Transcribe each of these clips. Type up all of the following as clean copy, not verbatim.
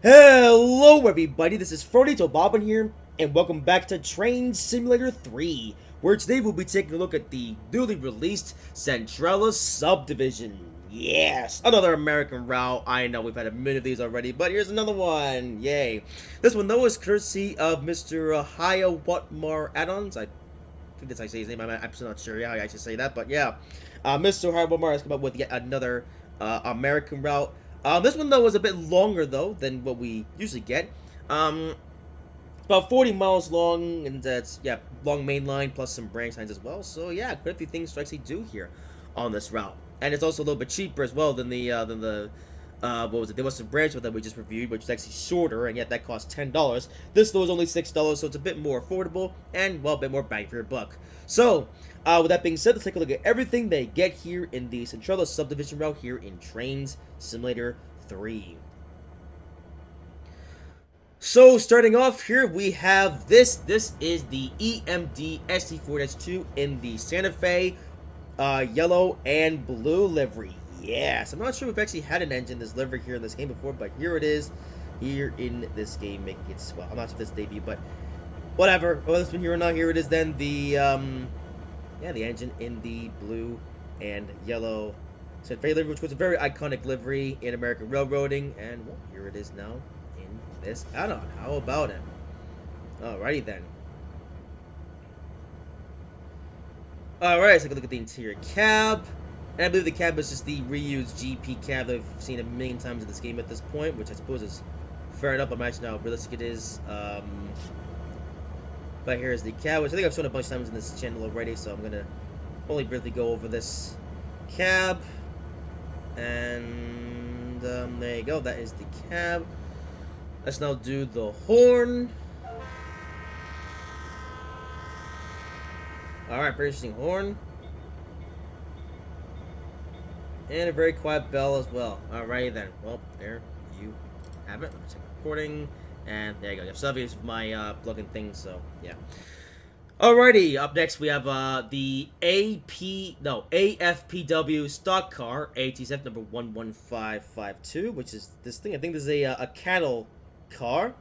Hello everybody, this is Frodito Bobbin here, and welcome back to Train Simulator 3, where today we'll be taking a look at the newly released Centrella Subdivision. Yes, another American route. I know we've had a million of these already, but here's another one. Yay. This one though is courtesy of Mr. Hiawathamr add-ons. I think that's how I say his name. I'm absolutely not sure how I should say that, but yeah. Mr. Hiawathamr has come up with yet another American route. This one though was a bit longer though than what we usually get. About 40 miles long, and that's long main line plus some branch lines as well. So yeah, quite a few things to actually do here on this route, and it's also a little bit cheaper as well than the what was it? There was some branch route that we just reviewed, which is actually shorter, and yet that cost $10. This though is only $6, so it's a bit more affordable and well, a bit more bang for your buck. So, with that being said, let's take a look at everything they get here in the Centrella Subdivision route here in Trainz Simulator 3. So, starting off here, we have this. This is the EMD ST4-2 in the Santa Fe yellow and blue livery. Yes, I'm not sure if we've actually had an engine in this livery here in this game before, but here it is, here in this game, making its, well, I'm not sure if this debut, but whatever, whether it's been here or not, here it is then, the engine in the blue and yellow Santa Fe livery, which was a very iconic livery in American railroading, and, well, here it is now in this add-on. How about it? Alrighty then. Alright, let's take a look at the interior cab. And I believe the cab is just the reused GP cab that I've seen a million times in this game at this point, which I suppose is fair enough. I'm actually how realistic it is. But here's the cab, which I think I've shown a bunch of times in this channel already, so I'm going to only briefly go over this cab. And there you go, that is the cab. Let's now do the horn. Alright, pretty interesting horn. And a very quiet bell as well. Alrighty then. Well, there you have it. Check recording. And there you go. You have subviews of my plug-in thing, so yeah. Alrighty, up next we have the AFPW stock car, ATSF number 11552, which is this thing. I think this is a cattle car.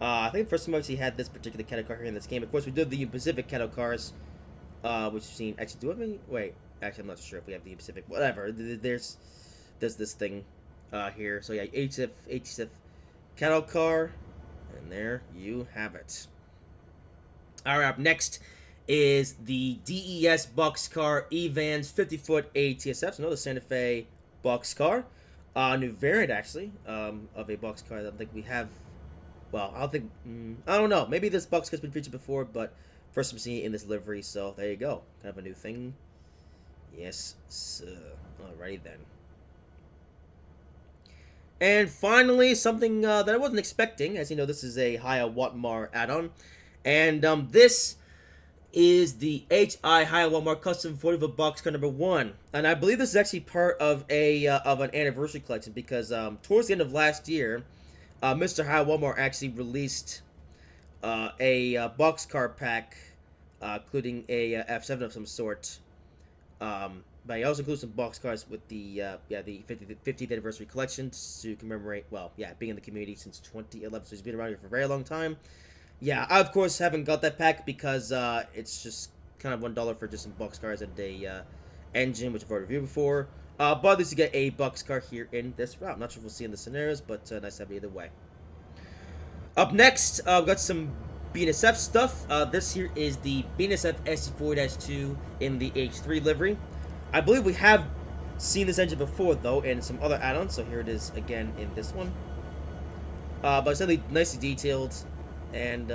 I think the first time I actually had this particular cattle car here in this game. Of course, we did the Pacific cattle cars, which we've seen. Actually, do we have any? Wait. Actually, I'm not sure if we have the Pacific. Whatever. There's this thing here. So yeah, ATSF cattle car, and there you have it. All right. Up next is the DES boxcar Evans 50-foot ATSF. So another Santa Fe boxcar, new variant actually of a boxcar. I don't think we have. Well, I don't think. I don't know. Maybe this boxcar's been featured before, but first I'm seeing it in this livery. So there you go. Kind of a new thing. Yes, sir. Alrighty then. And finally, something that I wasn't expecting. As you know, this is a Hiawathamr add-on. And this is the HI Hiawathamr Custom 40-foot boxcar number 1. And I believe this is actually part of an anniversary collection because towards the end of last year, Mr. Hiawathamr actually released a boxcar pack, including a F7 of some sort. But he also includes some boxcars with the 50th anniversary collection to commemorate, well, yeah, being in the community since 2011, so he's been around here for a very long time. Yeah, I of course haven't got that pack because it's just kind of $1 for just some boxcars and a engine, which I've already reviewed before. But at least you get a boxcar here in this route. I'm not sure if we'll see in the scenarios, but nice to have it either way. Up next, we've got some BNSF stuff. This here is the BNSF SC4-2 in the H3 livery. I believe we have seen this engine before, though, in some other add-ons, so here it is again in this one. But it's really nicely detailed, and,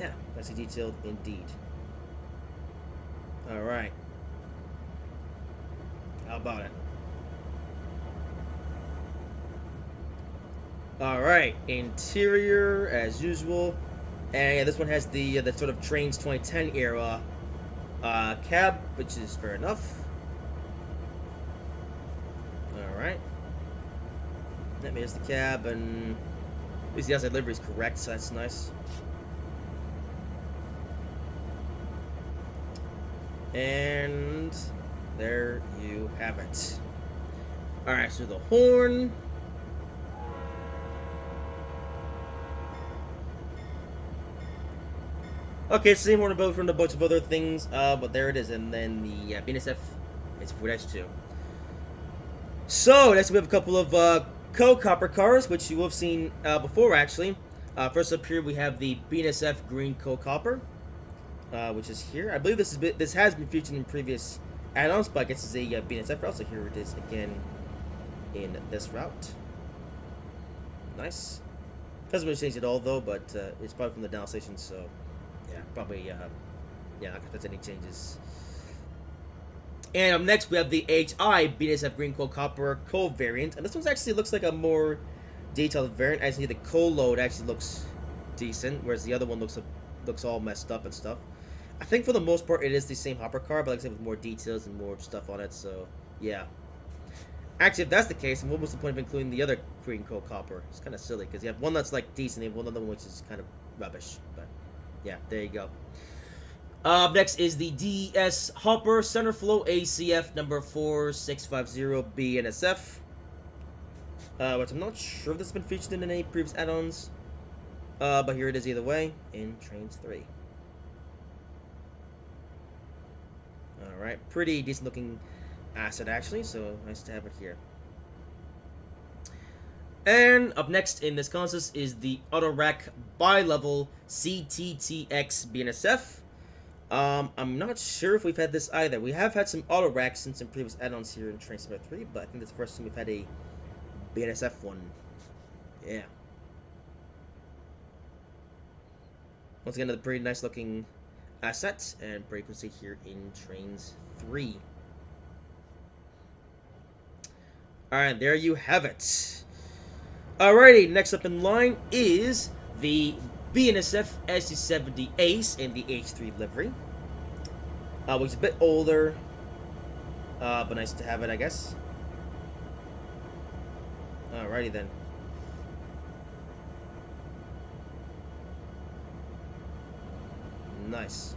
yeah, nicely detailed indeed. Alright. How about it? Alright, interior, as usual. And yeah, this one has the sort of Trainz 2010 era cab, which is fair enough. Alright. Here's the cab, and at least the outside livery is correct, so that's nice. And there you have it. Alright, so the horn. Okay, same order both from a bunch of other things, but there it is, and then the BNSF is 4-2. So next we have a couple of co-copper cars, which you will have seen before actually. First up here we have the BNSF Green Co-Copper, which is here. I believe this has been featured in previous add-ons, but I guess it's a BNSF route, so here it is again in this route. Nice. Doesn't really change at all though, but it's probably from the down station, so yeah, probably yeah, not gonna any changes. And up next we have the HI BNSF Green Coal Copper Coal variant, and this one actually looks like a more detailed variant. As you see, the coal load actually looks decent, whereas the other one looks all messed up and stuff. I think for the most part it is the same hopper car, but like I said, with more details and more stuff on it. So yeah. Actually, if that's the case, then what was the point of including the other Green Coal Copper? It's kind of silly because you have one that's like decent, and one other one which is kind of rubbish. But yeah, there you go. Next is the DS Hopper Center Flow ACF number 4650 BNSF. Which I'm not sure if this has been featured in any previous add-ons. But here it is either way in Trainz 3. Alright, pretty decent looking asset actually, so nice to have it here. And up next in this consist is the Auto Rack Bi-Level CTTX BNSF. I'm not sure if we've had this either. We have had some auto racks since some previous add-ons here in Trainz 3, but I think this is the first time we've had a BNSF one. Yeah. Once again, another pretty nice looking asset, and pretty cool to see here in Trainz 3. Alright, there you have it. Alrighty, next up in line is the BNSF SC70 Ace in the H3 livery. Which is a bit older, but nice to have it, I guess. Alrighty then. Nice.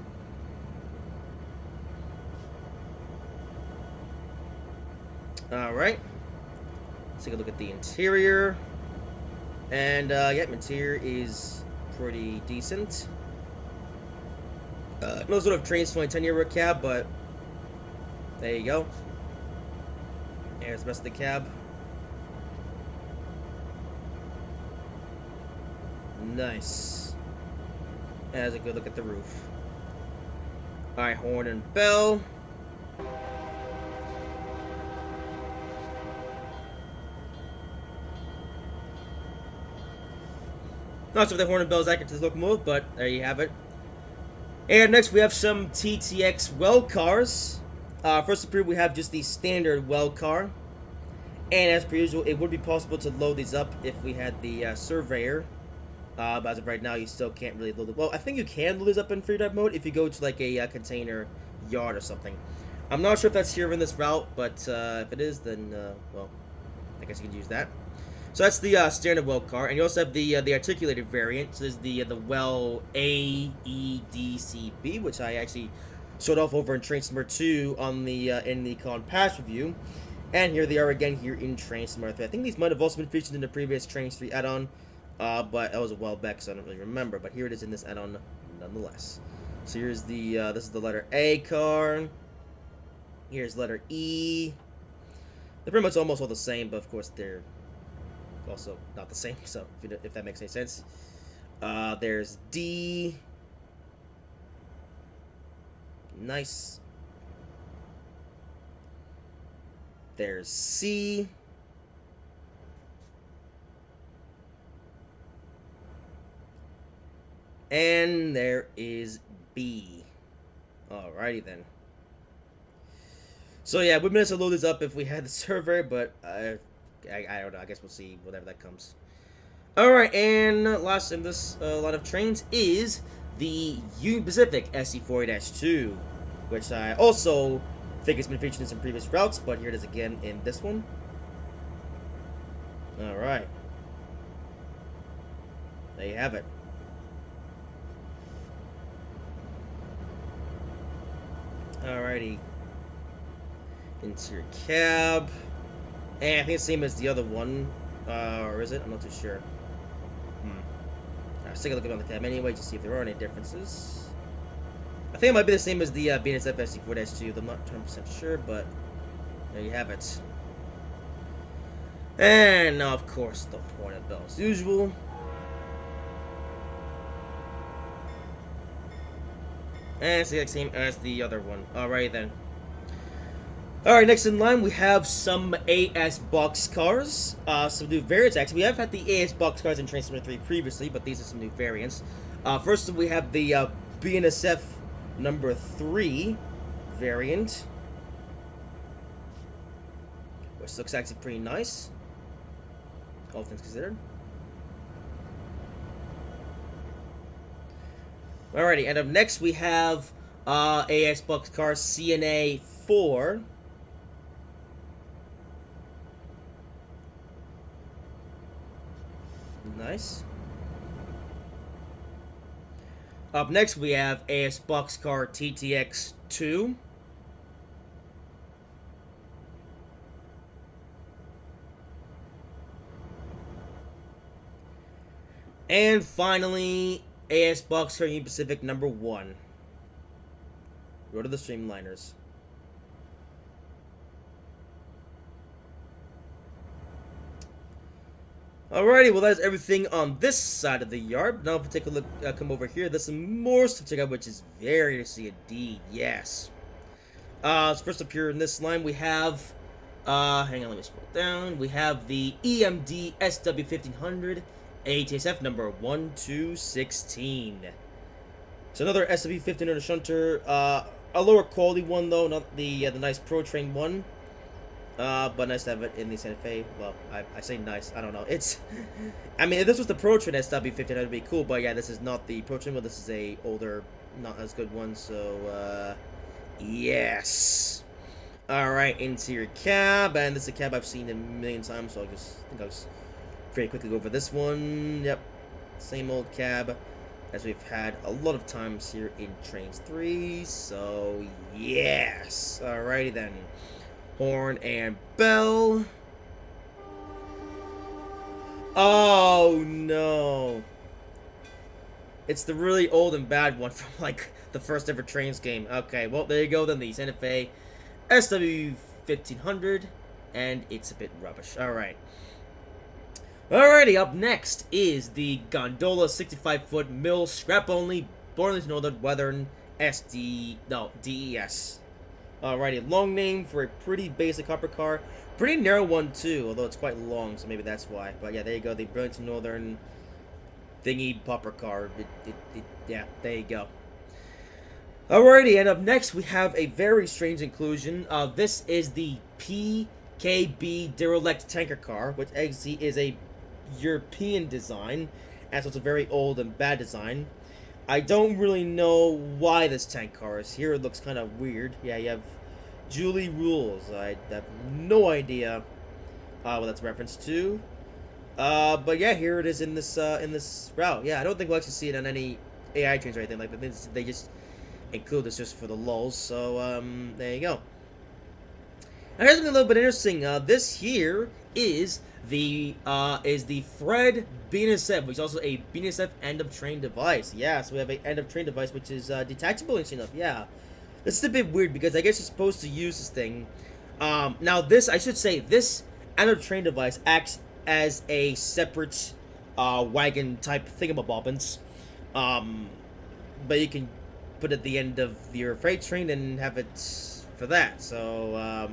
Alright. Let's take a look at the interior. And, yeah, interior is pretty decent. No sort of Trainz 2010 era cab, but there you go. There's the rest of the cab. Nice. As a good look at the roof. Alright, horn and bell. Not sure if the horn and bell is accurate to this locomotive, but there you have it. And next we have some TTX well cars. First up here we have just the standard well car. And as per usual, it would be possible to load these up if we had the surveyor. But as of right now, you still can't really load it. Well, I think you can load these up in free dive mode if you go to like a container yard or something. I'm not sure if that's here in this route, but if it is, then well, I guess you can use that. So that's the standard well car, and you also have the articulated variant. So there's the well AEDCB, which I actually showed off over in Trainz 2 on the in the Con Pass review. And here they are again here in Trainz 3. I think these might have also been featured in the previous Trainz 3 add-on, but that was a while back, so I don't really remember. But here it is in this add-on nonetheless. So here's the this is the letter A car. Here's letter E. They're pretty much almost all the same, but of course they're also not the same. So if that makes any sense. There's D. Nice. There's C. And there is B. Alrighty then. So yeah, we'd manage to load this up if we had the server, but I don't know. I guess we'll see whenever that comes. Alright, and last in this line of trains is the Union Pacific SC4A-2, which I also think has been featured in some previous routes, but here it is again in this one. Alright. There you have it. Alrighty. Interior cab. And I think it's the same as the other one. Or is it? I'm not too sure. Let's take a look at the cab anyway to see if there are any differences. I think it might be the same as the BNSF SD4-2. I'm not 100% sure, but there you have it. And now, of course, the pointed bell as usual. And it's the exact same as the other one. Alright then. Alright, next in line we have some AS boxcars. Some new variants actually. We have had the AS boxcars in Train Simulator 3 previously, but these are some new variants. First we have the BNSF number 3 variant, which looks actually pretty nice, all things considered. Alrighty, and up next we have AS boxcar CNA 4. Nice. Up next we have AS boxcar TTX 2. And finally, AS boxcar Union Pacific number 1. Go to the Streamliners. Alrighty, well that's everything on this side of the yard. Now if we take a look, come over here, there's some more stuff to check out, which is very interesting indeed, yes. So first up here in this line, we have, hang on, let me scroll down. We have the EMD SW1500 ATSF number 1216. So another SW1500 shunter, a lower quality one though, not the nice Pro Train one. But nice to have it in the Santa Fe. Well, I say nice. I don't know. It's, I mean, if this was the Pro Train SW1500, it'd be cool. But yeah, this is not the Pro Train one. This is a older, not as good one. So, yes. All right, interior cab, and this is a cab I've seen a million times. So I think I'll just very quickly go over this one. Yep, same old cab as we've had a lot of times here in Trainz 3. So yes. Alrighty then. Horn and bell. Oh no. It's the really old and bad one from like the first ever Trainz game. Okay, well there you go then, the Santa Fe SW1500, and it's a bit rubbish. Alright. Alrighty, up next is the Gondola 65-foot mill scrap only Borderlands Northern Weathern DES. Alrighty, long name for a pretty basic hopper car. Pretty narrow one too, although it's quite long, so maybe that's why. But yeah, there you go, the Burlington Northern thingy hopper car. Yeah, there you go. Alrighty, and up next we have a very strange inclusion. This is the PKB Derelict tanker car, which actually is a European design, and so it's a very old and bad design. I don't really know why this tank car is here. It looks kind of weird. Yeah, you have Julie Rules. I have no idea what that's referenced to. But yeah, here it is in this route. Yeah, I don't think we'll actually see it on any AI trains or anything like that. They just include this just for the lulz. So there you go. And here's something a little bit interesting. This here is the Fred BNSF, which is also a BNSF end of train device. Yeah, so we have an end of train device which is detachable, interesting enough. Yeah, this is a bit weird because I guess you're supposed to use this thing. Now this, I should say, this end of train device acts as a separate wagon type thingamabobbins. But you can put it at the end of your freight train and have it for that. So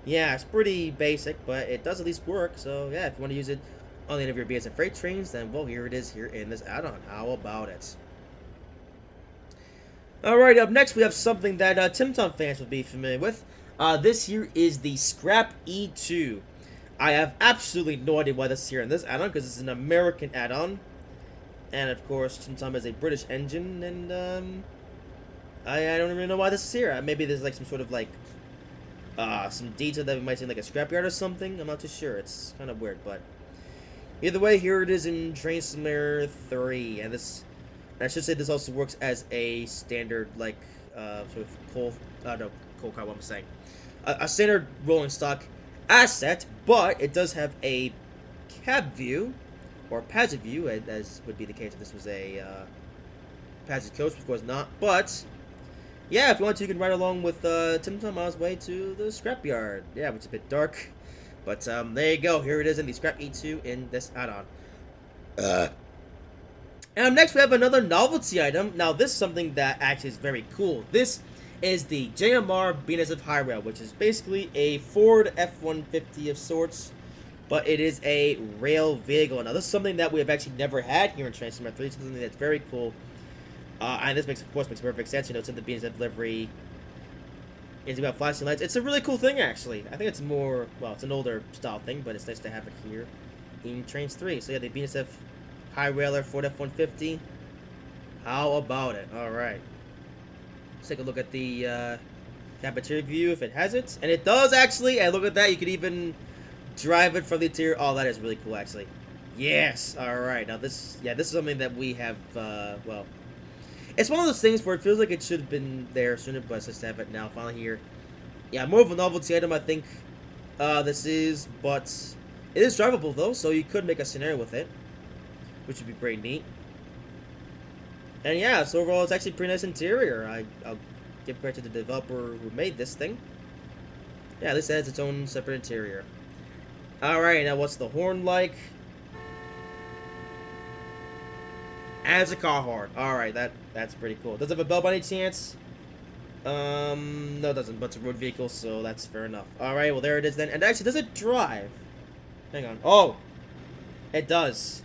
yeah, it's pretty basic, but it does at least work. So yeah, if you want to use it on the end of your BNSF freight trains, then well, here it is here in this add-on. How about it? Alright, up next we have something that TimTom fans would be familiar with. This here is the Scrap E2. I have absolutely no idea why this is here in this add-on, because it's an American add-on. And of course, TimTom is a British engine, and I don't really know why this is here. Maybe there's like some sort of like some detail that we might see in like a scrapyard or something. I'm not too sure. It's kind of weird, but either way, here it is in Train Simulator 3, and this, I should say, this also works as a standard like sort of coal car. What am I saying? A standard rolling stock asset, but it does have a cab view or passenger view, as would be the case if this was a passage coach, of course not. But yeah, if you want to, you can ride along with Tim Miles' way to the scrapyard. Yeah, which is a bit dark. But there you go. Here it is in the Scrap E2 in this add-on. And next we have another novelty item. Now this is something that actually is very cool. This is the JMR BNSF High Rail, which is basically a Ford F-150 of sorts, but it is a rail vehicle. Now this is something that we have actually never had here in Trainz 3. It's something that's very cool. And this makes perfect sense. You know, it's in the BNSF livery. It's got flashing lights. It's a really cool thing, actually. I think it's more, well, it's an older style thing, but it's nice to have it here in Trainz 3. So yeah, the BNSF High Railer Ford F-150. How about it? Alright. Let's take a look at the cafeteria view if it has it. And it does, actually. And look at that. You could even drive it from the interior. Oh, that is really cool, actually. Yes. Alright. Now, this is something that we have, well, it's one of those things where it feels like it should have been there sooner, but it's just to have it now, finally here. Yeah, more of a novelty item, I think, this is, but it is drivable, though, so you could make a scenario with it, which would be pretty neat. And yeah, so overall, it's actually pretty nice interior. I'll give credit to the developer who made this thing. Yeah, at least it has its own separate interior. Alright, now what's the horn like? As a car horn. Alright, that's pretty cool. Does it have a bell by any chance? No, it doesn't, but it's a road vehicle, so that's fair enough. Alright, well, there it is then. And actually, does it drive? Hang on. Oh! It does.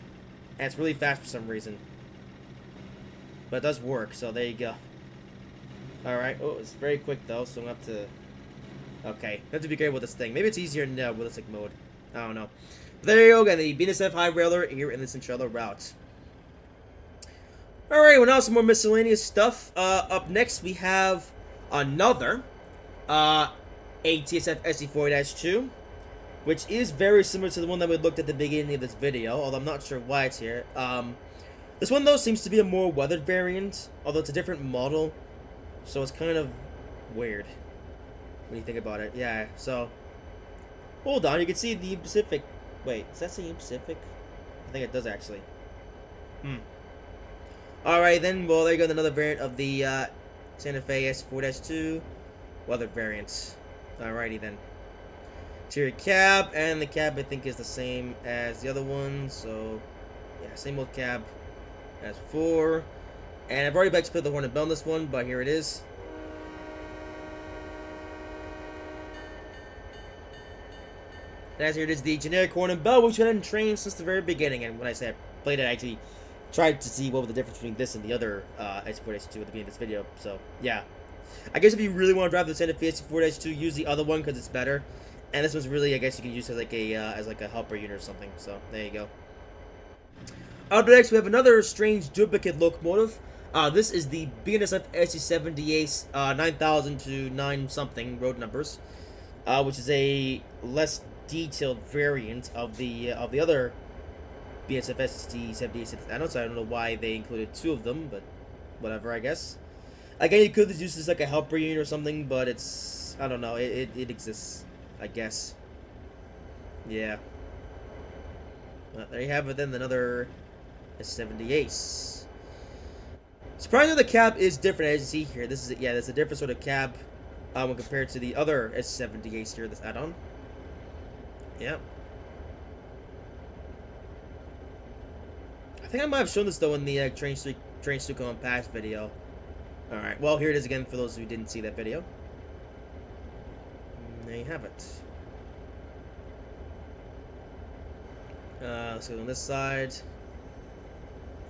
And it's really fast for some reason. But it does work, so there you go. Alright. Oh, it's very quick, though, so I'm going to have to... Okay. I have to be careful with this thing. Maybe it's easier in realistic mode. I don't know. But there you go, again. The BNSF High Railer here in the Centrella route. Alright, well now some more miscellaneous stuff. Up next we have another ATSF SC4-2, which is very similar to the one that we looked at the beginning of this video, although I'm not sure why it's here. This one though seems to be a more weathered variant, although it's a different model, so it's kind of weird when you think about it. Yeah, so hold on, you can see the Union Pacific. Wait, does that say Union Pacific? I think it does actually. Alright then, well there you go, another variant of the Santa Fe S4-2 weather variants. Alrighty then. Interior cab, and the cab I think is the same as the other one, so yeah, same old cab as before. And I've already backsplit the horn and bell on this one, but here it is. And as here it is, the generic horn and bell, which I've been trained since the very beginning, and when I say I played it, I actually tried to see what was the difference between this and the other S4-2 at the beginning of this video. So yeah, I guess if you really want to drive the Santa Fe S4-2, use the other one because it's better. And this one's really, I guess you can use it as like a helper unit or something. So there you go. Up next, we have another strange duplicate locomotive. This is the BNSF SC78 9000 to 9 something road numbers, which is a less detailed variant of the other BNSF SC78. I don't know why they included 2 of them, but whatever, I guess. Again, you could use this as like a helper unit or something, but it's, I don't know, it exists, I guess. Yeah. There you have it then, another S78. Surprisingly, the cab is different, as you see here. This is, yeah, there's a different sort of cab when compared to the other S78s here, this add-on. Yeah. I think I might have shown this, though, in the Trainz 2 Come Past video. Alright, well, here it is again for those who didn't see that video. And there you have it. Let's go on this side.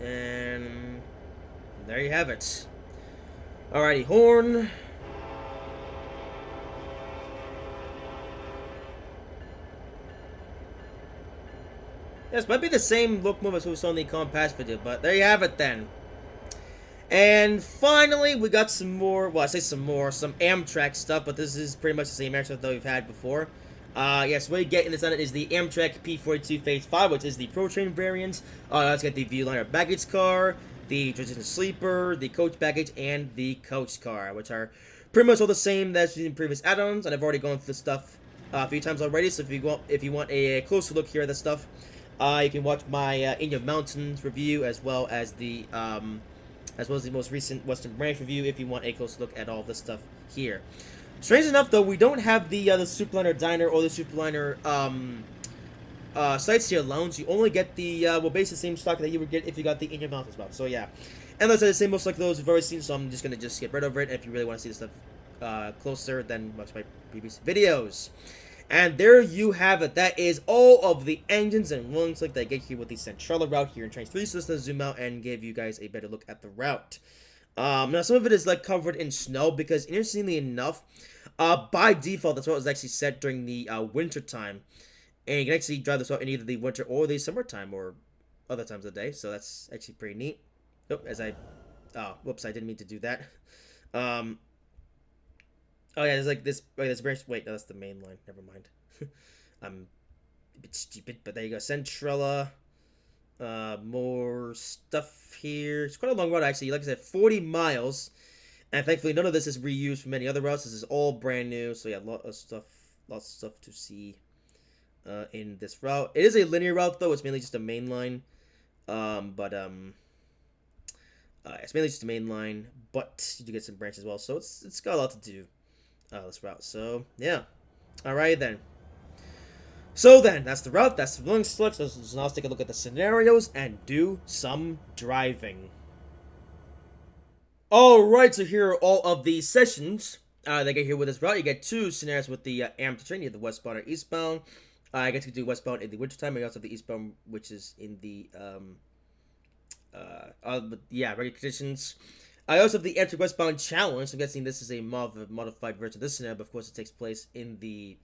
And there you have it. Alrighty, horn. Yes, might be the same locomotive as we saw in the Compass video, but there you have it then. And finally, we got some more, well, I say some Amtrak stuff, but this is pretty much the same Amtrak that we've had before. Yes, what you get in this on it is the Amtrak P42 Phase 5, which is the Pro Train variant. Let's get the Viewliner baggage car, the Transition Sleeper, the coach baggage, and the coach car, which are pretty much all the same as in previous add-ons, and I've already gone through this stuff a few times already, so if you want a closer look here at this stuff, you can watch my In Your Mountains review, as well as the as well as the most recent Western branch review if you want a close look at all this stuff here. Strange enough, though, we don't have the Superliner Diner or the Superliner Sightseer Lounge. You only get the well, basically the same stock that you would get if you got the In Your Mouth as well. So yeah, and those are the same most like those we've already seen. So I'm just gonna skip right over it. And if you really want to see this stuff closer, then watch my previous videos. And there you have it. That is all of the engines and rolling slick that I get here with the Centrella route here in Trainz 3. So let's zoom out and give you guys a better look at the route. Now some of it is like covered in snow because interestingly enough, by default that's what was actually set during the winter time, and you can actually drive this route in either the winter or the summertime or other times of the day. So that's actually pretty neat. Whoops, I didn't mean to do that. Oh yeah, there's like this. Wait, this branch. Wait, no, that's the main line. Never mind. I'm a bit stupid, but there you go. Centrella. More stuff here. It's quite a long route actually. Like I said, 40 miles, and thankfully none of this is reused from any other routes. This is all brand new. So yeah, lots of stuff to see in this route. It is a linear route though. It's mainly just a main line. It's mainly just a main line, but you do get some branches as well. So it's got a lot to do. This route. So yeah, alright then. So then, that's the route. That's the rolling slick. So now let's take a look at the scenarios and do some driving. Alright, so here are all of the sessions that get here with this route. You get 2 scenarios with the amateur train. You have the westbound or eastbound. I get to do westbound in the wintertime. I also have the eastbound, which is in the regular conditions. I also have the Enter Westbound Challenge. So I'm guessing this is a modified version of this scenario, but of course it takes place in the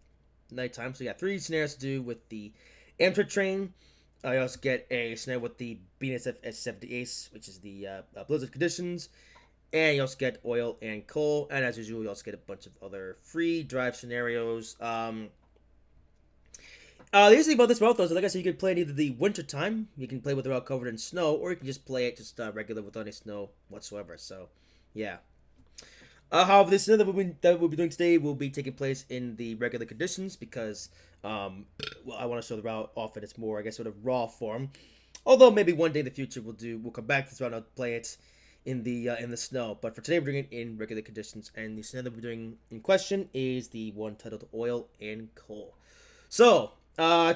nighttime. So you got 3 scenarios to do with the Enter train. I also get a scenario with the BNSF S78, which is the blizzard conditions. And you also get oil and coal. And as usual, you also get a bunch of other free drive scenarios. The nice thing about this route, though, is like I said, you can play it either the winter time, you can play with the route covered in snow, or you can just play it just regular without any snow whatsoever. So, yeah. However, this scenario that we'll be doing today will be taking place in the regular conditions because, I want to show the route off in its more, I guess, sort of raw form. Although maybe one day in the future we'll come back to this route and play it in the snow. But for today, we're doing it in regular conditions, and the scenario that we're doing in question is the one titled Oil and Coal. So.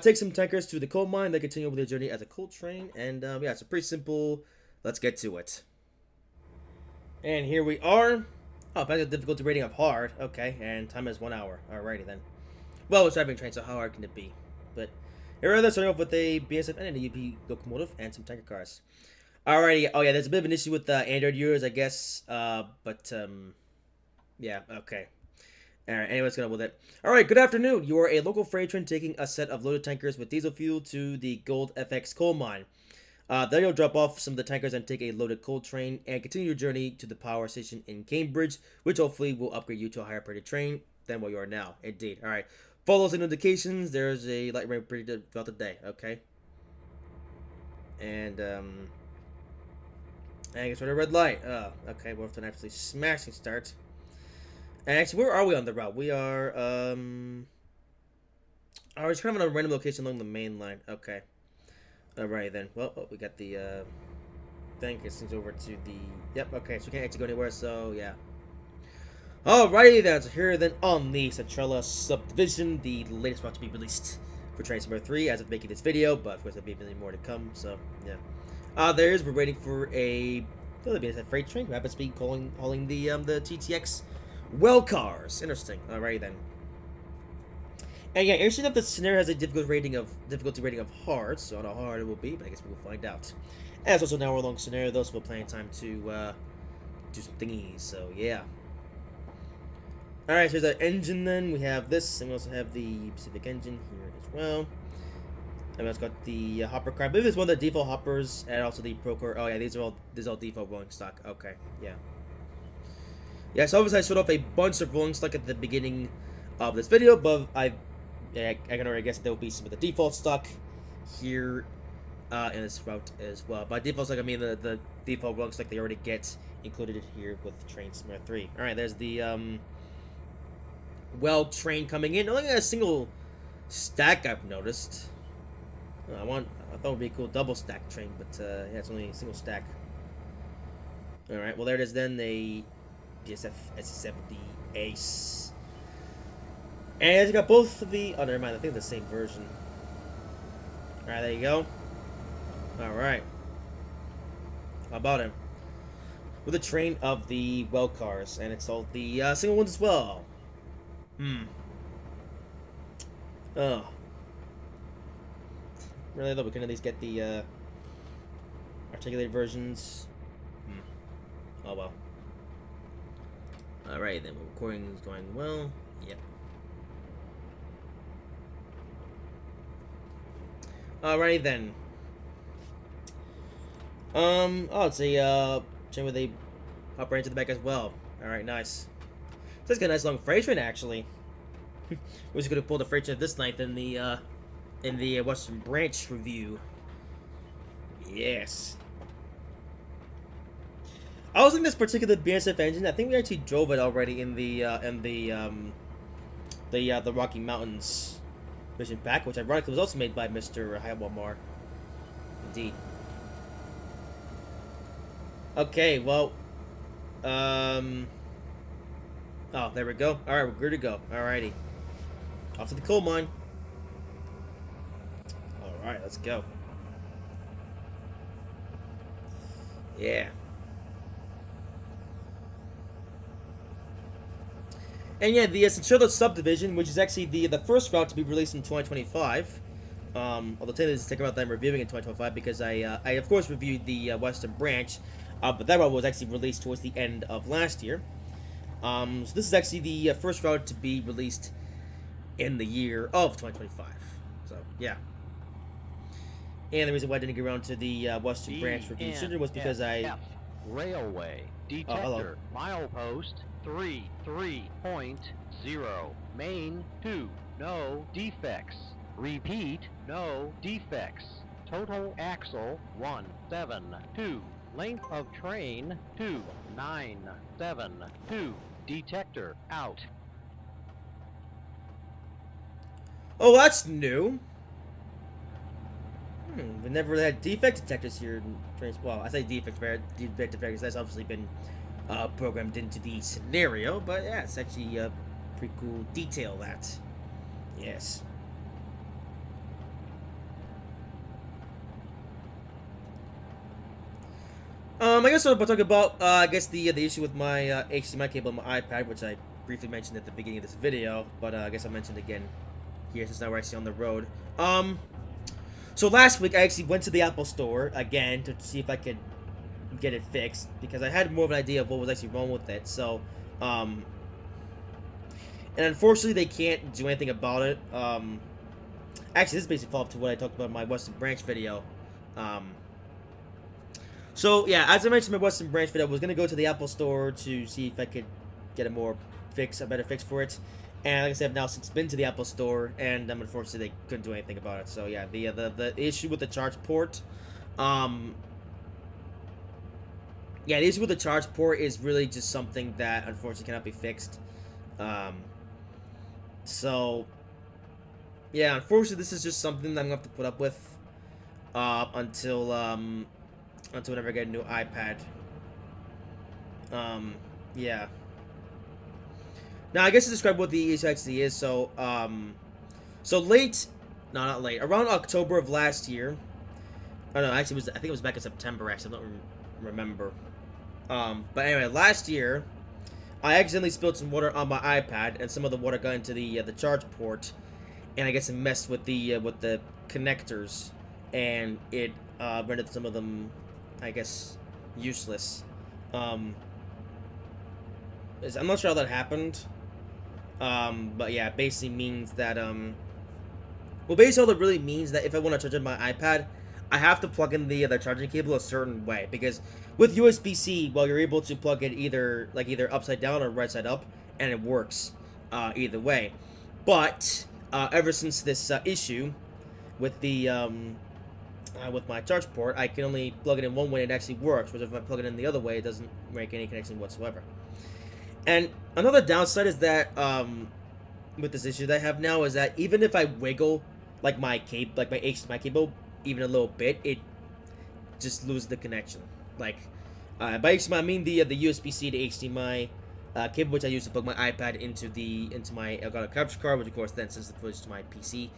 Take some tankers to the coal mine. They continue with their journey as a coal train. And, yeah, it's pretty simple. Let's get to it. And here we are. Oh, back to the difficulty rating of hard. Okay, and time is 1 hour. Alrighty then. Well, it's driving train, so how hard can it be? But here we are, starting off with a BSF and an UP locomotive and some tanker cars. Alrighty. Oh, yeah, there's a bit of an issue with Android users, I guess. Yeah, okay. Alright, anyway, let's get on with it. Alright, good afternoon. You are a local freight train taking a set of loaded tankers with diesel fuel to the Gold FX coal mine. There you'll drop off some of the tankers and take a loaded coal train and continue your journey to the power station in Cambridge, which hopefully will upgrade you to a higher rated train than what you are now. Indeed. Alright, follow those indications. There's a light rain predicted throughout the day, okay? And, I guess we're at a red light. Okay, we're off to an absolutely smashing start. And actually, where are we on the route? We are, it's kind of on a random location along the main line. Okay. Alright then. Well, we got the, thing. It seems over to the, yep, okay, so we can't actually go anywhere, so, yeah. Alrighty then, so here then on the Centrella Subdivision, the latest route to be released for Trainz 3 as of making this video, but of course there'll be many more to come, so, yeah. We're waiting for a freight train who happens to be hauling the TTX well cars. Interesting. Alrighty then. And yeah, interesting that the scenario has a difficulty rating of hard, so I don't know how hard it will be, but I guess we'll find out. And it's also an hour-long scenario, though, so we'll plenty of time to do some thingies. So yeah. Alright, so here's our engine. Then we have this, and we also have the Pacific engine here as well. And it's got the hopper car. I believe it's one of the default hoppers, and also the Procore. Oh yeah, these are all default rolling stock. Okay, yeah. Yeah, so obviously I showed off a bunch of rolling stock at the beginning of this video, but I can already guess that there will be some of the default stock here in this route as well. By default stock, I mean the default rolling stock they already get included here with Trainz 3. All right, there's the well train coming in. Only a single stack I've noticed. I thought it would be a cool double stack train, but yeah, it's only a single stack. Alright, well there it is then, the DSF SC70 Ace. And you got both of the... Oh, never mind, I think they're the same version. Alright, there you go. Alright. How about him? With a train of the well cars, and it's all the single ones as well. Oh. Really though, we can at least get the articulated versions. Oh well. Alright then, recording is going well. Yep. Alrighty then. Oh, it's a train with a hop right into the back as well. Alright, nice. So it's got a nice long freight train actually. We was gonna pull the freight train this night in the Western Branch review. Yes. I was in this particular BSF engine. I think we actually drove it already in the Rocky Mountains mission pack, which ironically was also made by Mr. Hiawathamr. Indeed. Okay, well, oh, there we go. All right, we're good to go. Alrighty, off to the coal mine. All right, let's go. Yeah. And yeah, the Centrella Subdivision, which is actually the first route to be released in 2025. Although technically this is the second route that I'm reviewing in 2025 because I of course reviewed the Western Branch, but that route was actually released towards the end of last year. So this is actually the first route to be released in the year of 2025. So yeah. And the reason why I didn't get around to the Western Branch review sooner was because Railway detector milepost 33.0 main 2 no defects. Repeat, no defects. Total axle 172. Length of train 2972. Detector out. Oh, that's new. We never had defect detectors here in Trainz. Well, I say defect detectors. That's obviously been programmed into the scenario, but yeah, it's actually a pretty cool detail. That, yes. I guess I'll talk about I guess the issue with my HDMI cable on my iPad, which I briefly mentioned at the beginning of this video, but I guess I'll mention it again here since now we're actually on the road. So last week I actually went to the Apple Store again to see if I could get it fixed because I had more of an idea of what was actually wrong with it. So, and unfortunately they can't do anything about it. Actually, this is basically follow up to what I talked about in my Western Branch video. So yeah, as I mentioned in my Western Branch video, I was gonna go to the Apple Store to see if I could get a better fix for it. And like I said, I've now since been to the Apple Store, and unfortunately they couldn't do anything about it. So yeah, the issue with the charge port, the issue with the charge port is really just something that unfortunately cannot be fixed. So yeah, unfortunately this is just something that I'm gonna have to put up with until whenever I get a new iPad. Yeah. Now, I guess to describe what the issue actually is, so not late, around October of last year, oh no, actually, I think it was back in September, actually, I don't remember, but anyway, last year, I accidentally spilled some water on my iPad, and some of the water got into the charge port, and I guess it messed with the connectors, and it rendered some of them, I guess, useless. I'm not sure how that happened. But yeah, it basically means that, well, basically all it really means that if I want to charge up my iPad, I have to plug in the charging cable a certain way, because with USB-C, well, you're able to plug it either upside down or right side up, and it works, either way. But, ever since this, issue with the, with my charge port, I can only plug it in one way and it actually works, whereas if I plug it in the other way, it doesn't make any connection whatsoever. And another downside is that, with this issue that I have now, is that even if I wiggle, like my HDMI cable, even a little bit, it just loses the connection. Like, By HDMI, I mean the USB-C to HDMI cable, which I use to plug my iPad into my Elgato capture card, which of course then sends the footage to my PC,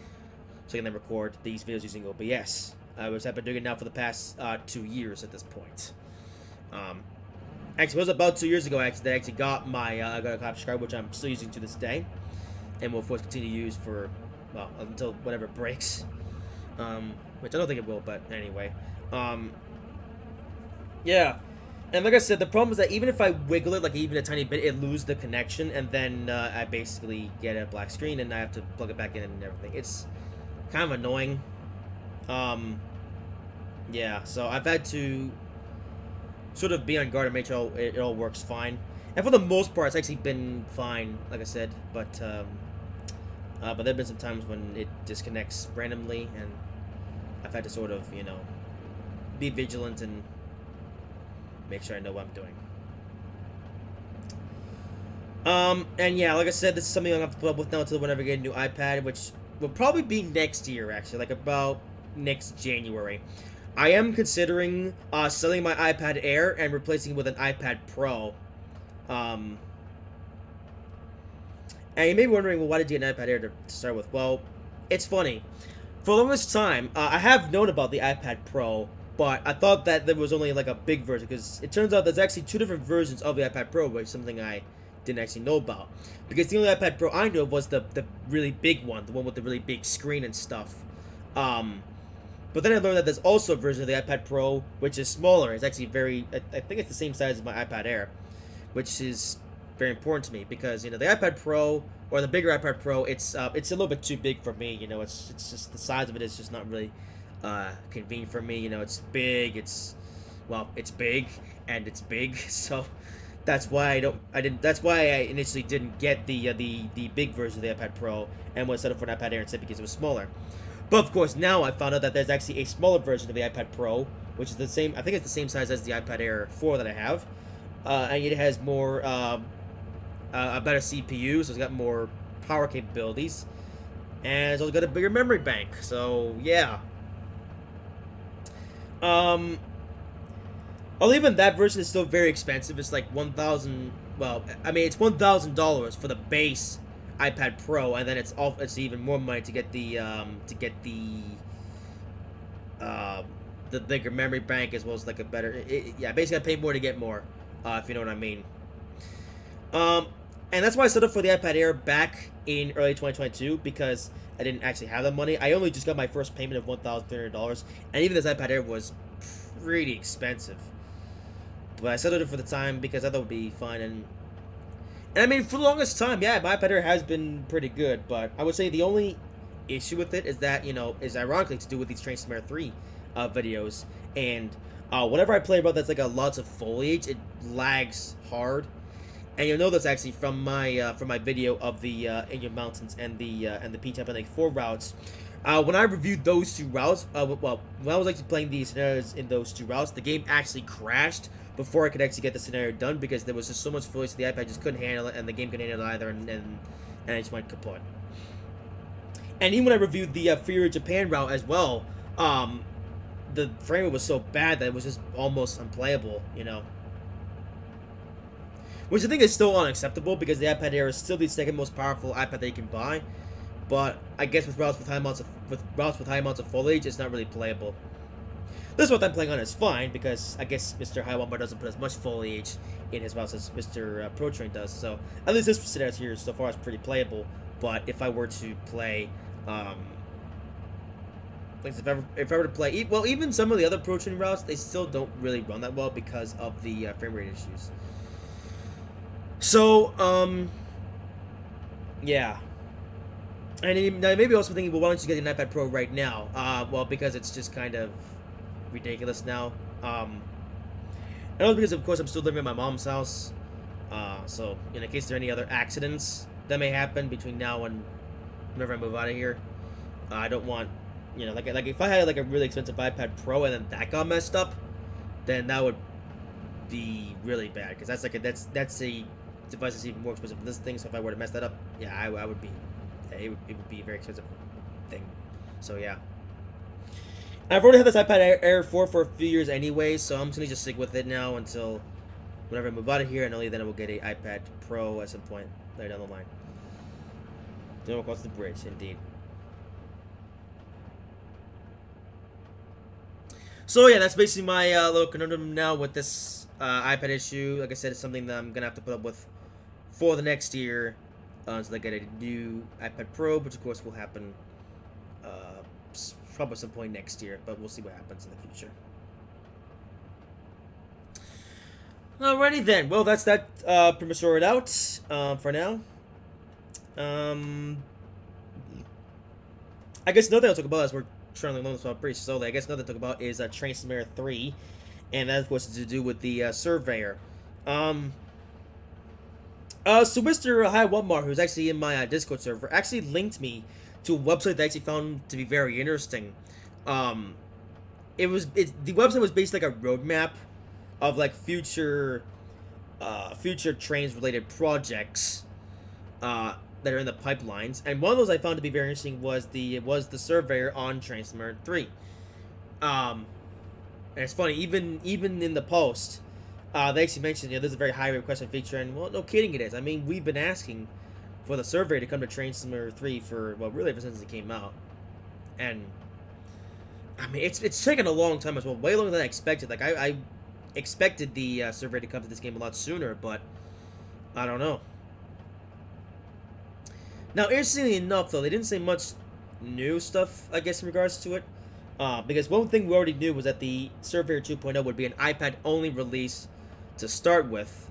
so I can then record these videos using OBS. Which I've been doing it now for the past 2 years at this point. Actually, it was about 2 years ago that I actually got my Elgato capture card, which I'm still using to this day, and will of course continue to use for, well, until whatever it breaks. Which I don't think it will, but anyway. Yeah. And like I said, the problem is that even if I wiggle it, like even a tiny bit, it loses the connection, and then I basically get a black screen, and I have to plug it back in and everything. It's kind of annoying. Yeah, so I've had to sort of be on guard and make sure it all works fine. And for the most part, it's actually been fine, like I said, but there have been some times when it disconnects randomly, and I've had to sort of, you know, be vigilant and make sure I know what I'm doing. And yeah, like I said, this is something I'm gonna have to put up with now until whenever I get a new iPad, which will probably be next year, actually, like about next January. I am considering selling my iPad Air and replacing it with an iPad Pro. And you may be wondering, well, why did you get an iPad Air to start with? Well, it's funny. For the longest time, I have known about the iPad Pro, but I thought that there was only like a big version, because it turns out there's actually 2 different versions of the iPad Pro, which is something I didn't actually know about. Because the only iPad Pro I knew of was the really big one, the one with the really big screen and stuff. But then I learned that there's also a version of the iPad Pro which is smaller. It's actually I think it's the same size as my iPad Air, which is very important to me, because, you know, the iPad Pro, or the bigger iPad Pro, it's a little bit too big for me. You know, it's just the size of it is just not really convenient for me. You know, it's big. It's big and it's big, so that's why That's why I initially didn't get the big version of the iPad Pro and was set up for an iPad Air instead, because it was smaller. But of course, now I found out that there's actually a smaller version of the iPad Pro, which is the same. I think it's the same size as the iPad Air 4 that I have, and it has more a better CPU, so it's got more power capabilities, and it's also got a bigger memory bank. So yeah. Although even that version is still very expensive. It's like $1,000. Well, I mean, it's $1,000 for the base iPad Pro, and then it's even more money to get the bigger memory bank, as well as like a better. Yeah, basically I pay more to get more, if you know what I mean. And that's why I set up for the iPad Air back in early 2022, because I didn't actually have that money. I only just got my first payment of $1,300, and even this iPad Air was pretty expensive. But I settled it for the time because I thought it would be fine, and I mean, for the longest time, yeah, my iPad Air has been pretty good, but I would say the only issue with it is that, you know, is ironically to do with these Trainz 3 videos, and whenever I play about that's like a lots of foliage, it lags hard. And you'll know that's actually from my video of the Indian Mountains and the P-Temp 4 routes. When I reviewed those 2 routes, well, when I was actually playing the scenarios in those 2 routes, the game actually crashed before I could actually get the scenario done, because there was just so much foliage the iPad just couldn't handle it, and the game couldn't handle it either, and I just went kaput. And even when I reviewed the Fury Japan route as well, the frame rate was so bad that it was just almost unplayable, you know. Which I think is still unacceptable, because the iPad Air is still the second most powerful iPad that you can buy. But I guess with routes with high amounts of foliage, it's not really playable. This one I'm playing on is fine, because I guess Mr. Hiawathamr doesn't put as much foliage in his routes as Mr. Trainz does. So at least this scenario here so far is pretty playable. But if I were to play, like if I were to play, well, even some of the other Trainz routes, they still don't really run that well because of the frame rate issues. So yeah. And maybe also thinking, well, why don't you get an iPad Pro right now? Well, because it's just kind of ridiculous now. And also because, of course, I'm still living in my mom's house. So, in case there are any other accidents that may happen between now and whenever I move out of here, I don't want, you know, like if I had like a really expensive iPad Pro and then that got messed up, then that would be really bad, because that's like that's a device that's even more expensive than this thing. So if I were to mess that up, yeah, I would be. It would be a very expensive thing. So yeah. I've already had this iPad Air 4 for a few years anyway, so I'm just gonna just stick with it now until whenever I move out of here, and only then I will get a iPad Pro at some point later down the line. No across the bridge, indeed. So yeah, that's basically my little conundrum now with this iPad issue. Like I said, it's something that I'm gonna have to put up with for the next year until I get a new iPad Pro, which of course will happen probably some point next year, but we'll see what happens in the future. Alrighty then. Well, that's that pretty much sorted out for now. I guess another thing I'll talk about as we're trying to learn this pretty slowly. I guess another thing to talk about is Trainz 3, and that of course is to do with the Surveyor. So Mr. Hiawathamr, who's actually in my Discord server, actually linked me to a website that I actually found to be very interesting. The website was basically like a roadmap of like future Trainz related projects that are in the pipelines, and one of those I found to be very interesting was the Surveyor on Trainz 3. And it's funny, even in the post, they actually mentioned, there's a very high requested feature, and well, no kidding, it is. I mean, we've been asking for the Surveyor to come to Trainz 3 for, well, really ever since it came out, and I mean, it's taken a long time as well, way longer than I expected. Like I expected the Surveyor to come to this game a lot sooner, but I don't know. Now, interestingly enough, though, they didn't say much new stuff, I guess, in regards to it. Because one thing we already knew was that the Surveyor 2.0 would be an iPad-only release to start with,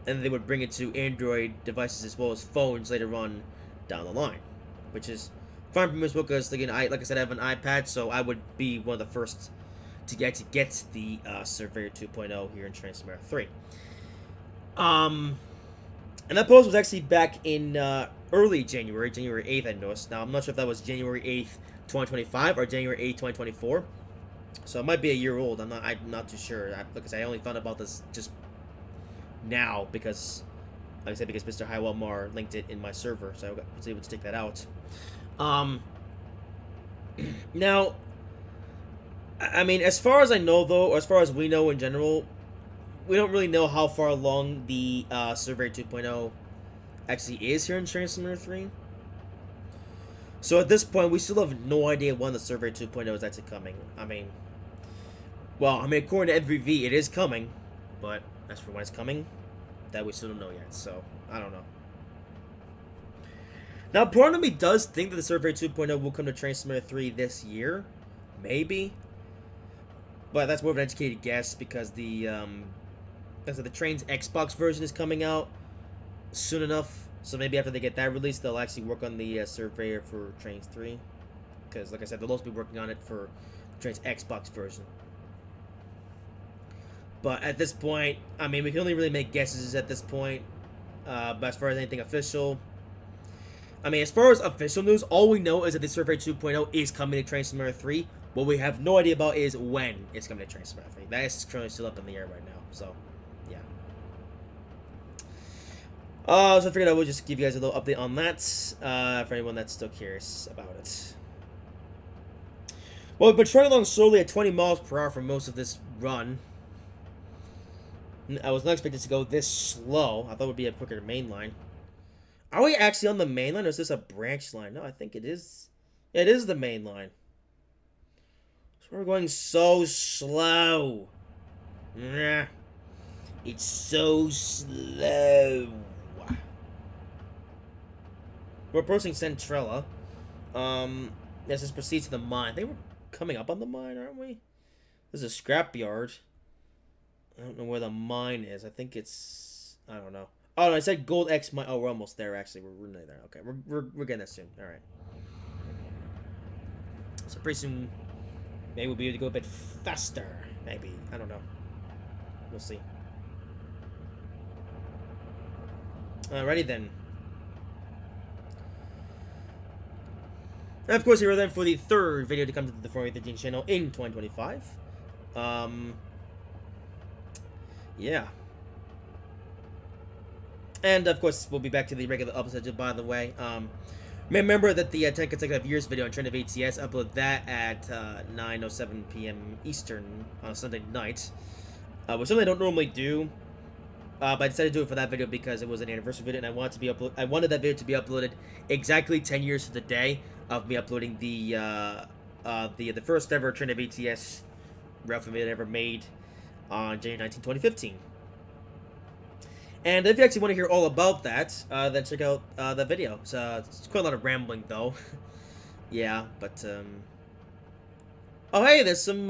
and they would bring it to Android devices as well as phones later on down the line. Which is fine for me as well, because, again, like I said, I have an iPad, so I would be one of the first to get the Surveyor 2.0 here in Trainz 3. And that post was actually back in early January 8th, I noticed. Now, I'm not sure if that was January 8th, 2025 or January 8th, 2024. So it might be a year old. I'm not too sure. Because I only found about this just now because, like I said, because Mr. Hiawathamr linked it in my server, so I was able to take that out. Now, I mean, as far as I know, though, or as far as we know in general, we don't really know how far along the Surveyor 2.0 actually is here in Trainz 3. So at this point, we still have no idea when the Surveyor 2.0 is actually coming. I mean, according to MVV, it is coming, but as for when it's coming, that we still don't know yet, so I don't know. Now, part of me does think that the Surveyor 2.0 will come to Trainz 3 this year. Maybe. But that's more of an educated guess because the Trainz Xbox version is coming out soon enough. So maybe after they get that released, they'll actually work on the Surveyor for Trainz 3. Because, like I said, they'll also be working on it for the Trainz Xbox version. But at this point, I mean, we can only really make guesses at this point. But as far as anything official, I mean, as far as official news, all we know is that the Surveyor 2.0 is coming to Trainz 3. What we have no idea about is when it's coming to Trainz 3. That is currently still up in the air right now. So, yeah. So I figured I would just give you guys a little update on that, for anyone that's still curious about it. Well, we've been trotting along slowly at 20 miles per hour for most of this run. I was not expecting to go this slow. I thought it would be a quicker main line. Are we actually on the main line, or is this a branch line? No, I think it is. Yeah, it is the main line. So we're going so slow. Nah. It's so slow. We're approaching Centrella. Let's just proceed to the mine. I think we're coming up on the mine, aren't we? There's a scrapyard. I don't know where the mine is. I think it's... I don't know. Oh, no, I said Gold X mine. Oh, we're almost there, actually. We're nearly there. Okay, we're getting there soon. All right. So pretty soon, maybe we'll be able to go a bit faster. Maybe. I don't know. We'll see. Alrighty then. And of course, here are then for the third video to come to the 413 channel in 2025. Yeah. And of course, we'll be back to the regular episode, by the way. Remember that the 10 consecutive years video on Trend of ATS, uploaded that at 9:07 p.m. Eastern on a Sunday night, which something I don't normally do. But I decided to do it for that video because it was an anniversary video, and I wanted that video to be uploaded exactly 10 years to the day of me uploading the first ever Trend of ATS Ralph video ever made on January 19, 2015. And if you actually want to hear all about that, then check out the video. It's quite a lot of rambling, though. Yeah, but, oh, hey, there's some,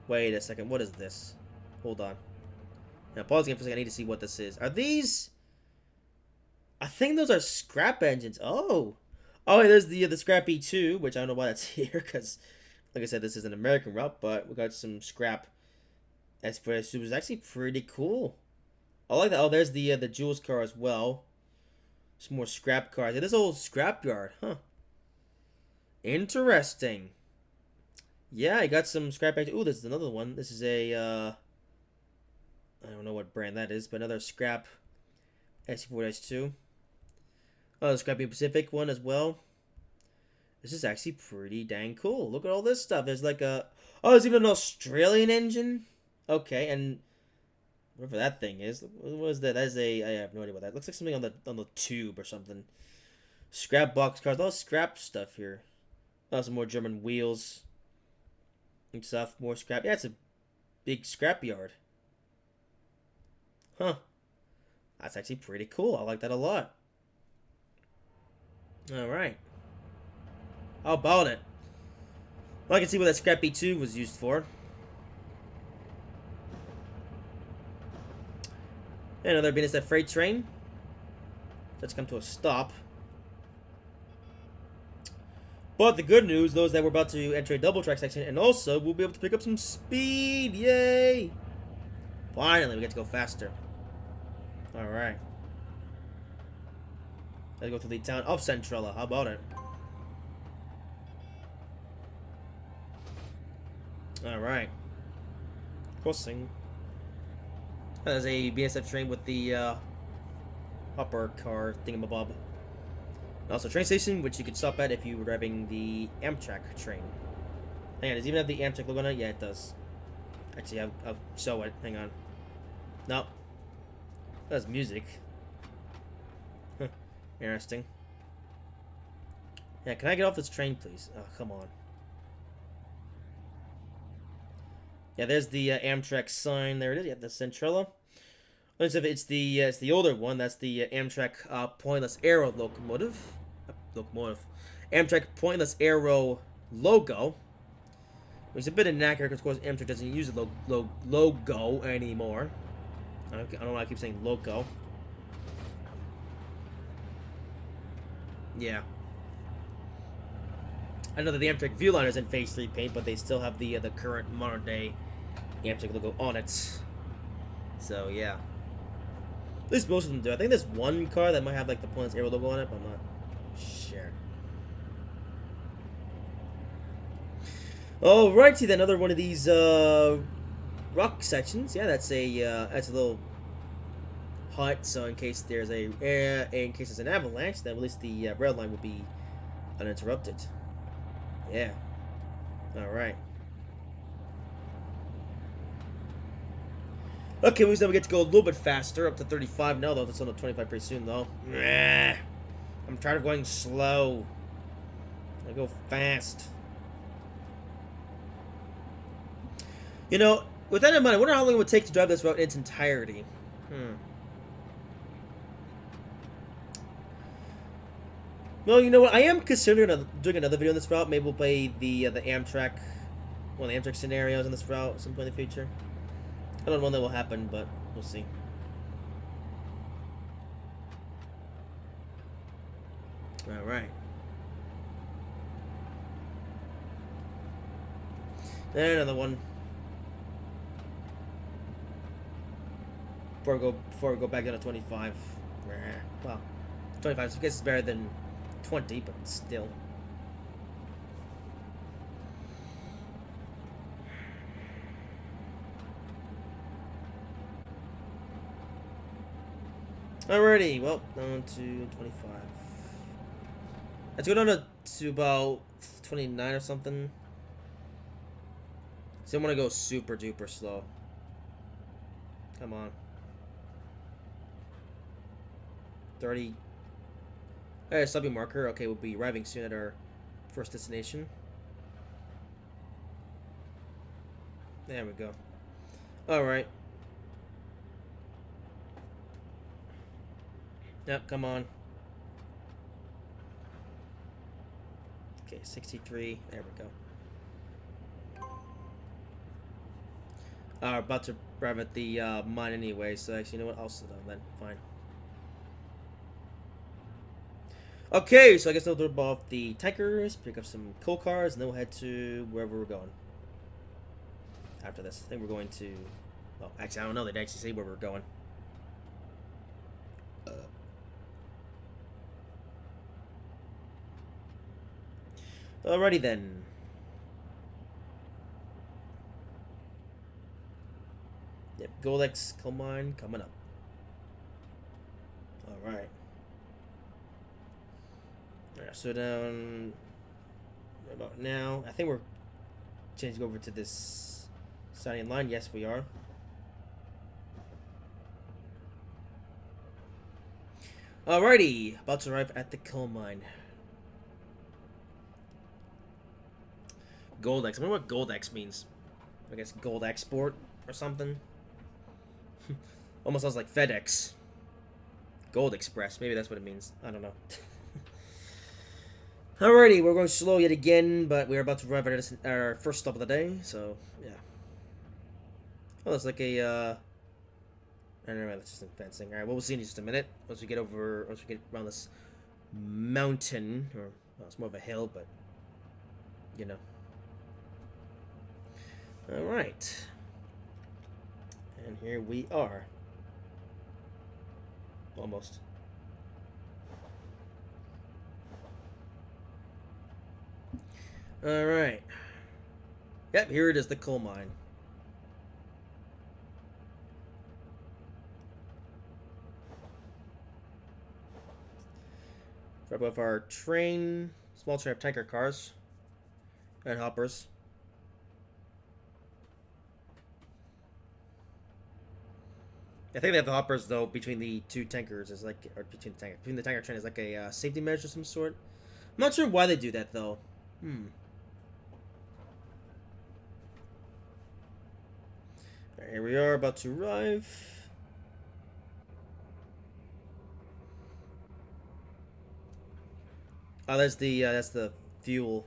wait a second, what is this? Hold on. Now, pause again for a second, I need to see what this is. Are these... I think those are scrap engines. Oh! Oh, hey, there's the Scrappy 2, which I don't know why that's here, because, like I said, this is an American route, but we got some scrap. It was actually pretty cool. I like that. Oh, there's the Jules car as well. Some more scrap cars. Yeah, this old scrapyard, huh? Interesting. Yeah, I got some scrap. Ooh, this is another one. This is a I don't know what brand that is, but another scrap SC4-2. Oh, the Scrappy Pacific one as well. This is actually pretty dang cool. Look at all this stuff. There's like a... Oh, there's even an Australian engine. Okay, and... whatever that thing is. What is that? That is a... I have no idea what that looks like. Something on the tube or something. Scrap box cars. All scrap stuff here. Oh, some more German wheels. And stuff. More scrap. Yeah, it's a big scrap yard. Huh. That's actually pretty cool. I like that a lot. Alright. How about it? Well, I can see what that Scrappy 2 was used for. And another BNSF freight train. Let's come to a stop. But the good news, though, is that we're about to enter a double track section, and also we'll be able to pick up some speed. Yay! Finally, we get to go faster. Alright. Let's go to the town of Centrella. How about it? Alright. Crossing. There's a BNSF train with the hopper car thingamabob. And also a train station, which you could stop at if you were driving the Amtrak train. Hang on, does it even have the Amtrak logo on it? Yeah, it does. Actually, I'll show it. Hang on. No. That's music. Huh. Interesting. Yeah, can I get off this train, please? Oh, come on. Yeah, there's the Amtrak sign. There it is. Yeah, the Centrella. It's the older one. That's the Amtrak Pointless Arrow locomotive. Amtrak Pointless Arrow logo. Which is a bit inaccurate because, of course, Amtrak doesn't use the logo anymore. I don't know why I keep saying loco. Yeah. I know that the Amtrak Viewliner is in Phase 3 paint, but they still have the current modern day Amtrak logo on it. So, yeah. At least most of them do. I think there's one car that might have like the Pointless Arrow logo on it, but I'm not sure. Alrighty then, another one of these rock sections. Yeah, that's a little hut. So in case there's an avalanche, then at least the rail line will be uninterrupted. Yeah. All right. Okay, we get to go a little bit faster, up to 35 now, though. That's on the 25 pretty soon, though. I'm tired of going slow. I go fast. You know, with that in mind, I wonder how long it would take to drive this route in its entirety. Well, you know what? I am considering doing another video on this route. Maybe we'll play the Amtrak, one of the Amtrak scenarios on this route at some point in the future. I don't know when that will happen, but we'll see. All right. And another one. Before we go back down to 25. Well, 25 I guess it's better than 20, but still. Alrighty, well, on to 25. Let's go down to about 29 or something. So I want to go super duper slow. Come on. 30. Alright, subbing marker. Okay, we'll be arriving soon at our first destination. There we go. Alright. Yep, come on. Okay, 63. There we go. About to arrive at the mine anyway, so actually, you know what? I'll sit down then. Fine. Okay, so I guess we'll drop off the tankers, pick up some coal cars, and then we'll head to wherever we're going. After this, I think we're going to... Well, actually, I don't know. They'd actually say where we're going. Alrighty then. Yep, Goldex coal mine coming up. Alright. Alright, so down about now. I think we're changing over to this starting line. Yes, we are. Alrighty, about to arrive at the coal mine. Goldex. I wonder what Goldex means. I guess gold export or something. Almost sounds like FedEx. Gold Express. Maybe that's what it means. I don't know. Alrighty, we're going slow yet again, but we're about to arrive at our first stop of the day, so, yeah. Oh, it's like a, I don't know, that's just some fencing. Alright, well, we'll see in just a minute. Once we get around this mountain, or, well, it's more of a hill, but, you know. Alright. And here we are. Almost. Alright. Yep, here it is, the coal mine. Drop off our train, small train of tanker cars and hoppers. I think they have the hoppers though between the two tankers is like, or between the tanker train is like a safety measure of some sort. I'm not sure why they do that though. Alright, here we are about to arrive. Oh, that's the fuel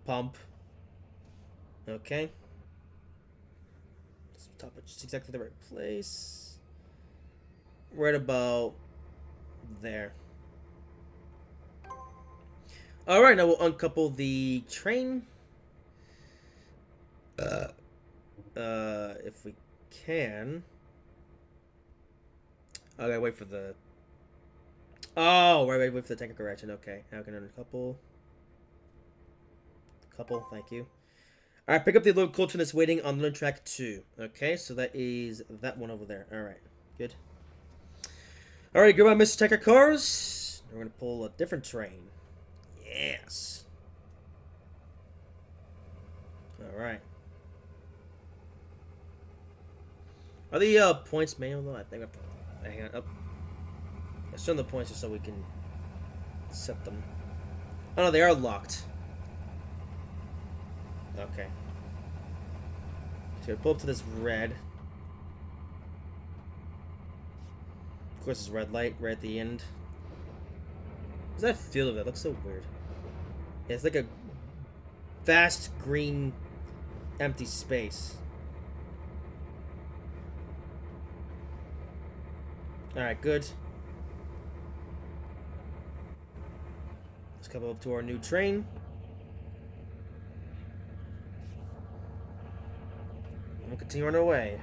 pump. Okay. Top it just exactly the right place. Right about there. Alright, now we'll uncouple the train. If we can. I gotta wait for the... Oh, wait for the tanker correction. Okay, now we can uncouple. Couple, thank you. Alright, pick up the load coal train that's waiting on load track 2. Okay, so that is that one over there. Alright, good. Alright, goodbye, Mr. Tanker Cars. We're going to pull a different train. Yes. Alright. Are the points manual though? I think I hang on up. Let's show them the points just so we can set them. Oh no, they are locked. Okay. So pull up to this red. Of course, it's red light right at the end. What's that feel of that? It looks so weird. Yeah, it's like a vast green empty space. Alright, good. Let's come up to our new train. We'll continue on our way.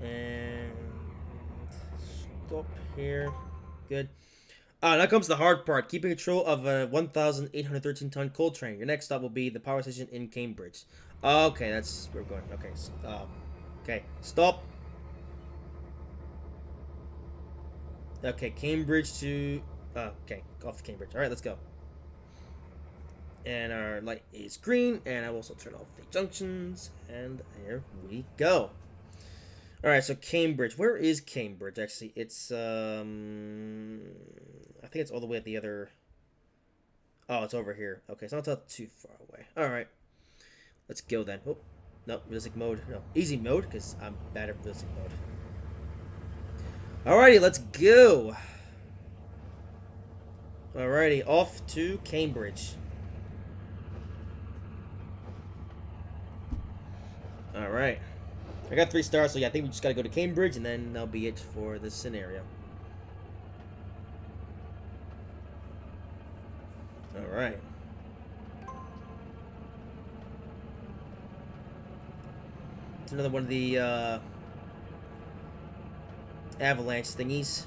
And stop here. Good. Now comes the hard part. Keeping control of a 1,813-ton coal train. Your next stop will be the power station in Cambridge. Okay, that's where we're going. Okay, okay, stop. Okay, Cambridge to... okay, off to Cambridge. Alright, let's go. And our light is green, and I will also turn off the junctions, and here we go. Alright, so Cambridge. Where is Cambridge, actually? It's, I think it's all the way at the other... Oh, it's over here. Okay, so it's not too far away. Alright. Let's go then. Oh, no, realistic mode. No, easy mode, because I'm bad at realistic mode. Alrighty, let's go. Alrighty, off to Cambridge. Alright. I got 3 stars, so yeah, I think we just gotta go to Cambridge, and then that'll be it for this scenario. Alright. It's another one of the, avalanche thingies.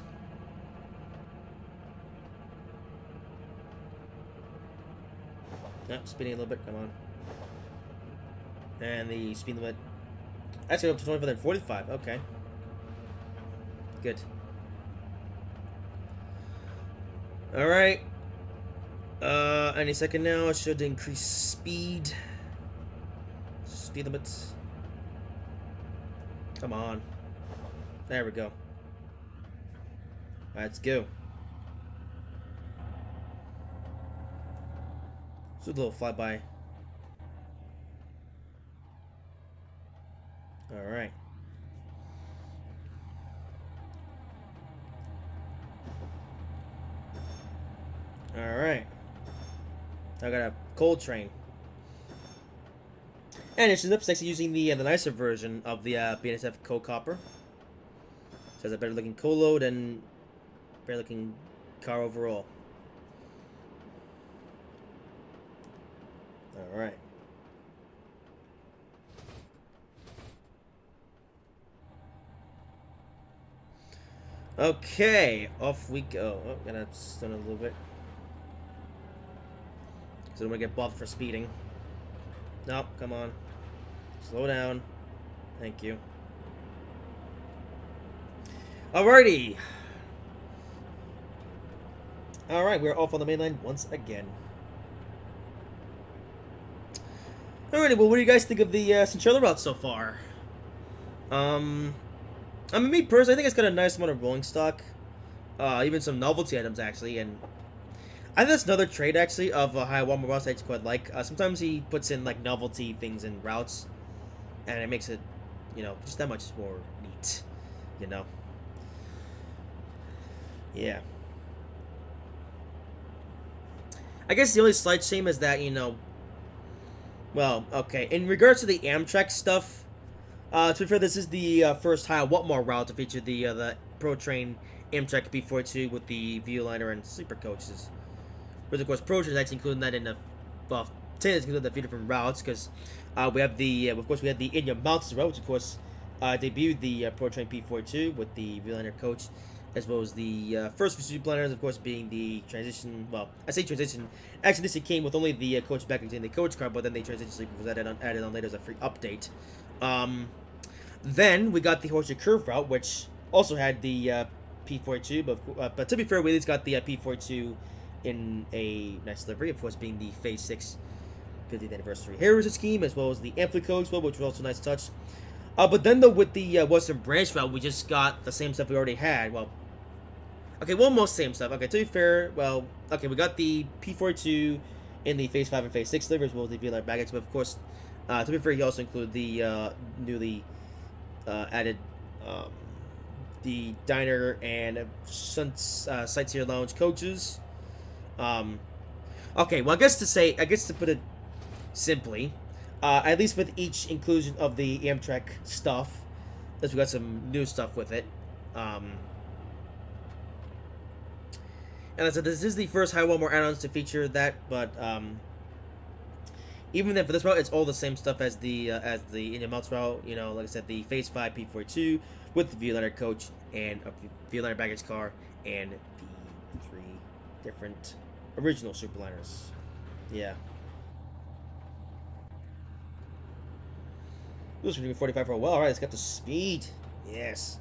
Yep, speeding a little bit, come on. And the speed limit actually up to 25 and 45, okay. Good. Alright. Any second now, it should increase speed. Speed limits. Come on. There we go. Let's go. Just a little flyby. Alright. Alright. I got a coal train. And it's actually using the nicer version of the BNSF coal copper. So it has a better looking coal load and better looking car overall. Alright. Okay, off we go. Oh, gonna stun a little bit. So I'm gonna get buffed for speeding. Nope, come on. Slow down. Thank you. Alrighty. Alright, we're off on the main line once again. Alrighty, well, what do you guys think of the Centrella route so far? I mean, me personally, I think it's got a nice amount of rolling stock. Even some novelty items, actually, and I think that's another trait, actually, of Hiawathamr routes I just quite like. Sometimes he puts in, like, novelty things in routes, and it makes it, you know, just that much more neat, you know? Yeah. I guess the only slight shame is that, you know, well, okay, in regards to the Amtrak stuff, to be fair, this is the first Hiawathamr route to feature the Pro Train Amtrak P42 with the Viewliner and sleeper coaches. But of course, Pro Train is actually including that in the, well, technically including the few different routes, because we have the, of course, we had the Indian Mountains route, which of course debuted the Pro Train P42 with the Viewliner coach, as well as the first few planers, of course, being the transition. Well, I say transition. Actually, this came with only the coach back in the coach car, but then they transition was added on later as a free update. Then we got the Horseshoe Curve route, which also had the P42, but to be fair, we at least got the P42 in a nice livery, of course, being the Phase 6 50th Anniversary Heritage Scheme, as well as the Ampli Coach, which was also a nice touch. But then, though, with the Western Branch route, we just got the same stuff we already had. Well, okay, well, almost same stuff. Okay, to be fair, well, okay, we got the P42 in the Phase 5 and Phase 6 livery, as well as the VLR baggage, but of course, to be fair, he also included the newly added the diner and sightseer lounge coaches. Okay, well, I guess to put it simply, at least with each inclusion of the Amtrak stuff, as we got some new stuff with it. And I said, this is the first Hiawathamr add-ons to feature that, but even then, for this route, it's all the same stuff as the Indian Mountains route. You know, like I said, the Phase 5 P42 with the Viewliner coach and a Viewliner baggage car and the 3 different original Superliners. Yeah. This was 45 for a while. Alright, it's got the speed. Yes.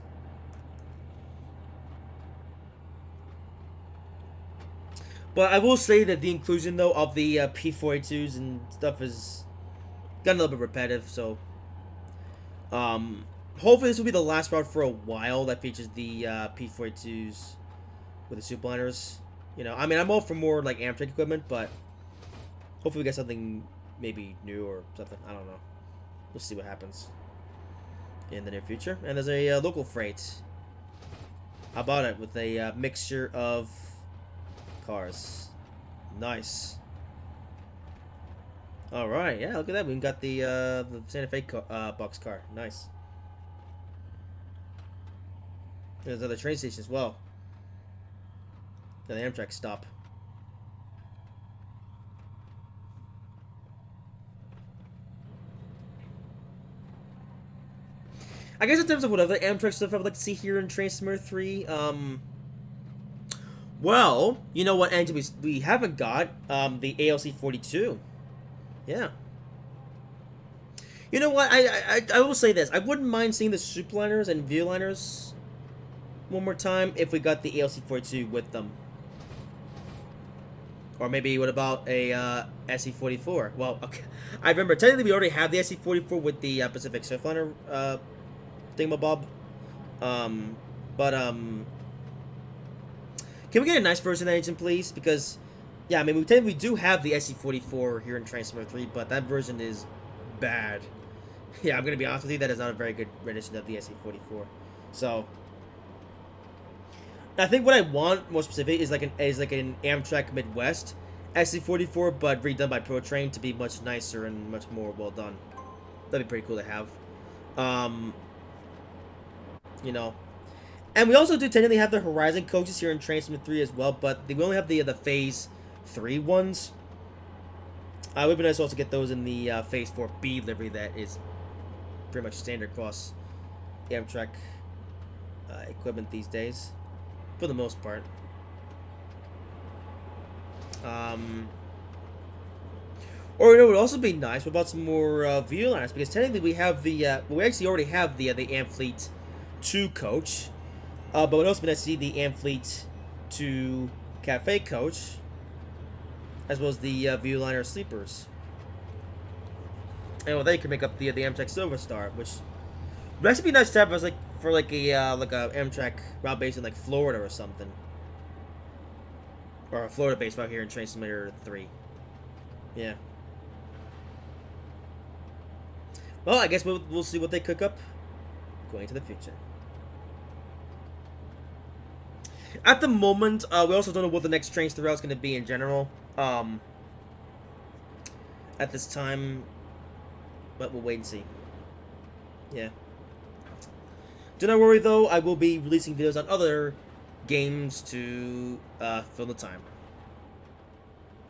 But I will say that the inclusion, though, of the P42s and stuff is gotten a little bit repetitive, so hopefully this will be the last route for a while that features the P42s with the Superliners. You know, I mean, I'm all for more, like, Amtrak equipment, but hopefully we get something maybe new or something. I don't know. We'll see what happens in the near future. And there's a local freight. How about it? With a mixture of cars. Nice. Alright, yeah, look at that. We got the Santa Fe boxcar. Nice. There's another train station as well. The Amtrak stop. I guess in terms of what other Amtrak stuff I would like to see here in Trainz 3, well, you know what engine we haven't got? The ALC 42. Yeah. You know what? I will say this. I wouldn't mind seeing the Superliners and Viewliners one more time if we got the ALC 42 with them. Or maybe what about a SE 44? Well, okay. I remember technically we already have the SE 44 with the Pacific Surfliner thingamabob. Can we get a nice version of that engine, please? Because, yeah, I mean, we do have the SE44 here in Trainz 3, but that version is bad. Yeah, I'm gonna be honest with you, that is not a very good rendition of the SE44. So, I think what I want more specific is like an Amtrak Midwest SE44, but redone by ProTrain to be much nicer and much more well done. That'd be pretty cool to have. You know. And we also do technically have the Horizon coaches here in Trainz 3 as well, but we only have the Phase 3 ones. It would be nice to also get those in the Phase 4B livery that is pretty much standard across Amtrak equipment these days, for the most part. Or it would also be nice. What about some more Viewliners? Because technically we have the we actually already have the Amfleet 2 coach. But we'd also be nice to see the Amfleet 2 Cafe coach, as well as the Viewliner sleepers. And well, they could make up the Amtrak Silver Star, which would actually be nice to have as for a Amtrak route base in like Florida or something, or a Florida base out here in Trainz 3. Yeah. Well, I guess we'll see what they cook up going into the future. At the moment, we also don't know what the next Trainz 3 route is going to be in general. At this time, but we'll wait and see. Yeah. Do not worry though, I will be releasing videos on other games to fill the time.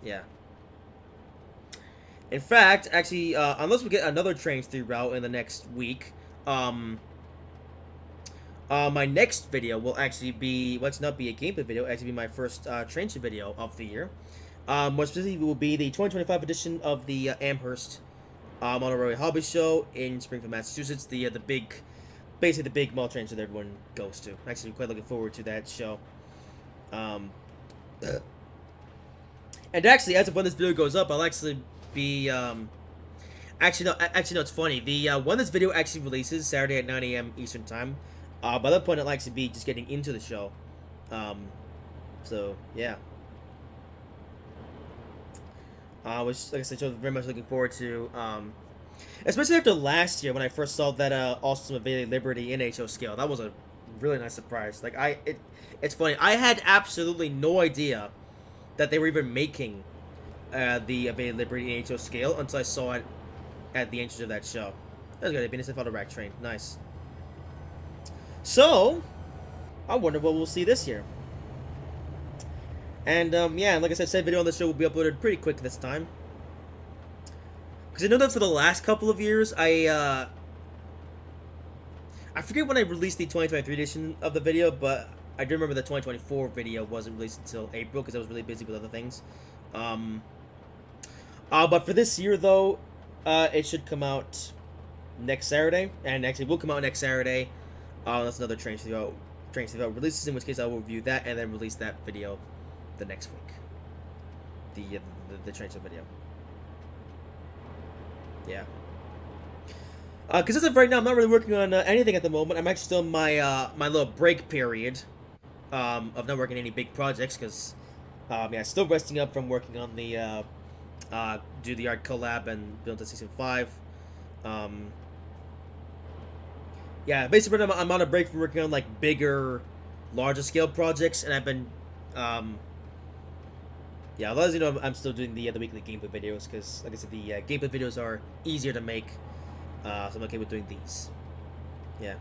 Yeah. In fact, actually, unless we get another Trainz 3 route in the next week, my next video will actually be, well, it's not be a gameplay video, it'll actually be my first Trainz video of the year. More specifically, will be the 2025 edition of the Amherst Monorail Hobby Show in Springfield, Massachusetts. The big, basically the big mall train show that everyone goes to. Actually, I'm quite looking forward to that show. And actually, as of when this video goes up, I'll actually be actually no, it's funny. The when this video actually releases, Saturday at 9 a.m. Eastern Time. By that point, I'll actually be just getting into the show. So yeah. Which, like I said, I'm very much looking forward to. Especially after last year when I first saw that Awesome Available Liberty in HO scale. That was a really nice surprise. Like it's funny. I had absolutely no idea that they were even making the Available Liberty in HO scale until I saw it at the entrance of that show. That's good. Being a auto rack train. Nice. So, I wonder what we'll see this year. And, yeah, like I said video on the show will be uploaded pretty quick this time. Because I know that for the last couple of years, I forget when I released the 2023 edition of the video, but I do remember the 2024 video wasn't released until April because I was really busy with other things. But for this year, though, it should come out next Saturday, and actually will come out next Saturday. That's another Trainz releases, in which case I will review that and then release that video the next week. The Trainz video. Yeah. Because as of right now, I'm not really working on anything at the moment. I'm actually still in my my little break period of not working on any big projects because yeah, still resting up from working on the do the art collab and build to season 5. Yeah, basically I'm on a break from working on like bigger, larger scale projects, and I've been yeah, as you know, I'm still doing the weekly gameplay videos because, like I said, the gameplay videos are easier to make, so I'm okay with doing these. Yeah.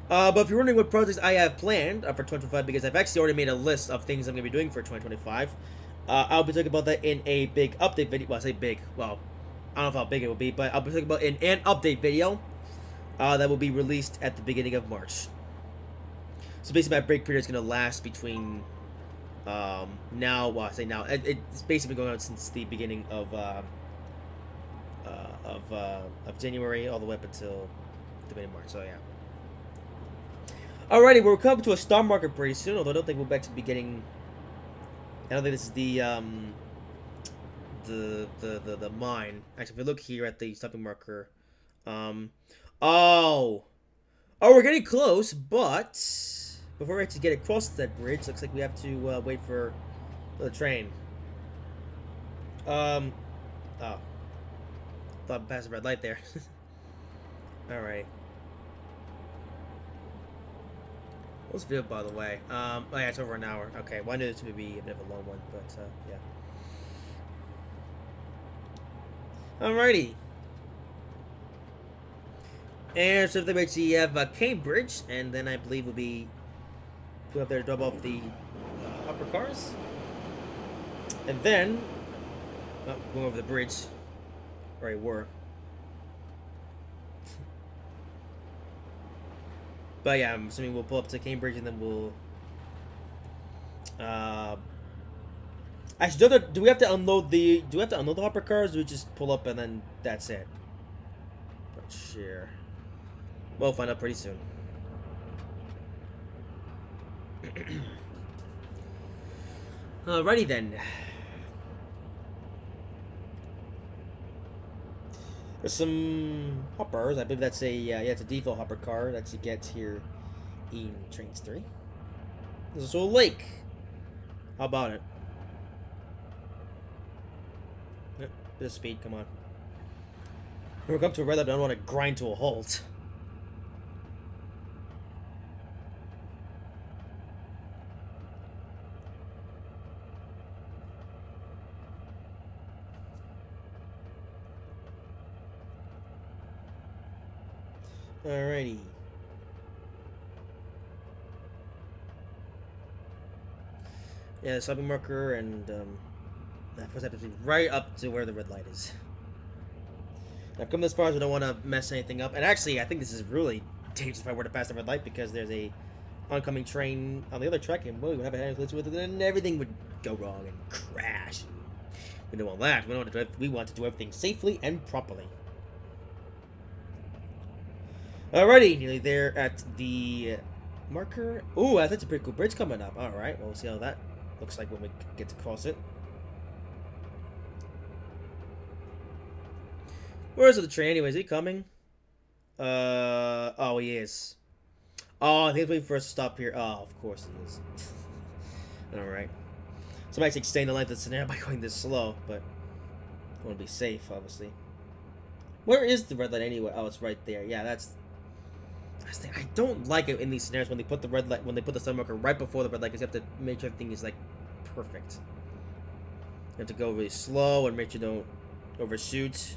But if you're wondering what projects I have planned for 2025, because I've actually already made a list of things I'm going to be doing for 2025, I'll be talking about that in a big update video. Well, I say big. Well, I don't know how big it will be, but I'll be talking about in an update video that will be released at the beginning of March. So basically, my break period is going to last between now. Well, I say now. It's basically going on since the beginning of January all the way up until the beginning of March. So yeah. Alrighty, we're coming to a star marker pretty soon, although I don't think we'll actually be getting. I don't think this is the mine. Actually, if we look here at the stopping marker, oh, we're getting close, but before we actually get across that bridge, looks like we have to wait for the train. Oh, thought I passed the red light there. All right. What's the video, by the way? Oh yeah, it's over an hour. Okay, well I knew this would be a bit of a long one, but yeah. Alrighty. And so they actually have Cambridge, and then I believe we'll be go up there to drop off the upper cars, and then going over the bridge where we were. But yeah, I'm assuming we'll pull up to Cambridge and then we'll. Actually, do we have to unload the? Do we have to unload the hopper cars? Or do we just pull up and then that's it? Not sure. We'll find out pretty soon. Alrighty then. There's some hoppers. I believe that's a yeah, it's a default hopper car that you get here in Trainz 3. There's also a lake. How about it? Yep, bit of speed. Come on. When we come to a red light, I don't want to grind to a halt. Alrighty. Yeah, the stopping marker, and of course I have to be right up to where the red light is. Now, I've come this far, so I don't want to mess anything up. And actually, I think this is really dangerous if I were to pass the red light, because there's a oncoming train on the other track, and we would have a hand with it, and everything would go wrong and crash. We don't want that. We want to do everything safely and properly. Alrighty, nearly there at the marker. Ooh, that's a pretty cool bridge coming up. Alright, well, we'll see how that looks like when we get to cross it. Where is the train anyways? Is he coming? Oh, he is. Oh, I think he's waiting for us to stop here. Oh, of course he is. Alright. So I'm actually extending the length of the scenario by going this slow, but I want to be safe, obviously. Where is the red light anyway? Oh, it's right there. Yeah, that's... I don't like it in these scenarios when they put the red light, when they put the sun marker right before the red light, because you have to make sure everything is like perfect. You have to go really slow and make sure you don't overshoot.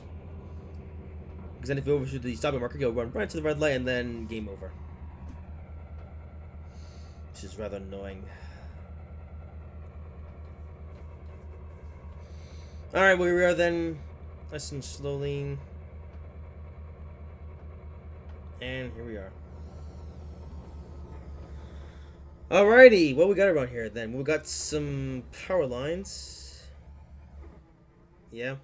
Because then if you overshoot the stopping marker, you'll run right to the red light and then game over. Which is rather annoying. Alright, well, we are then nice and slowly. And here we are. Alrighty, what we got around here then? We got some power lines. Yeah.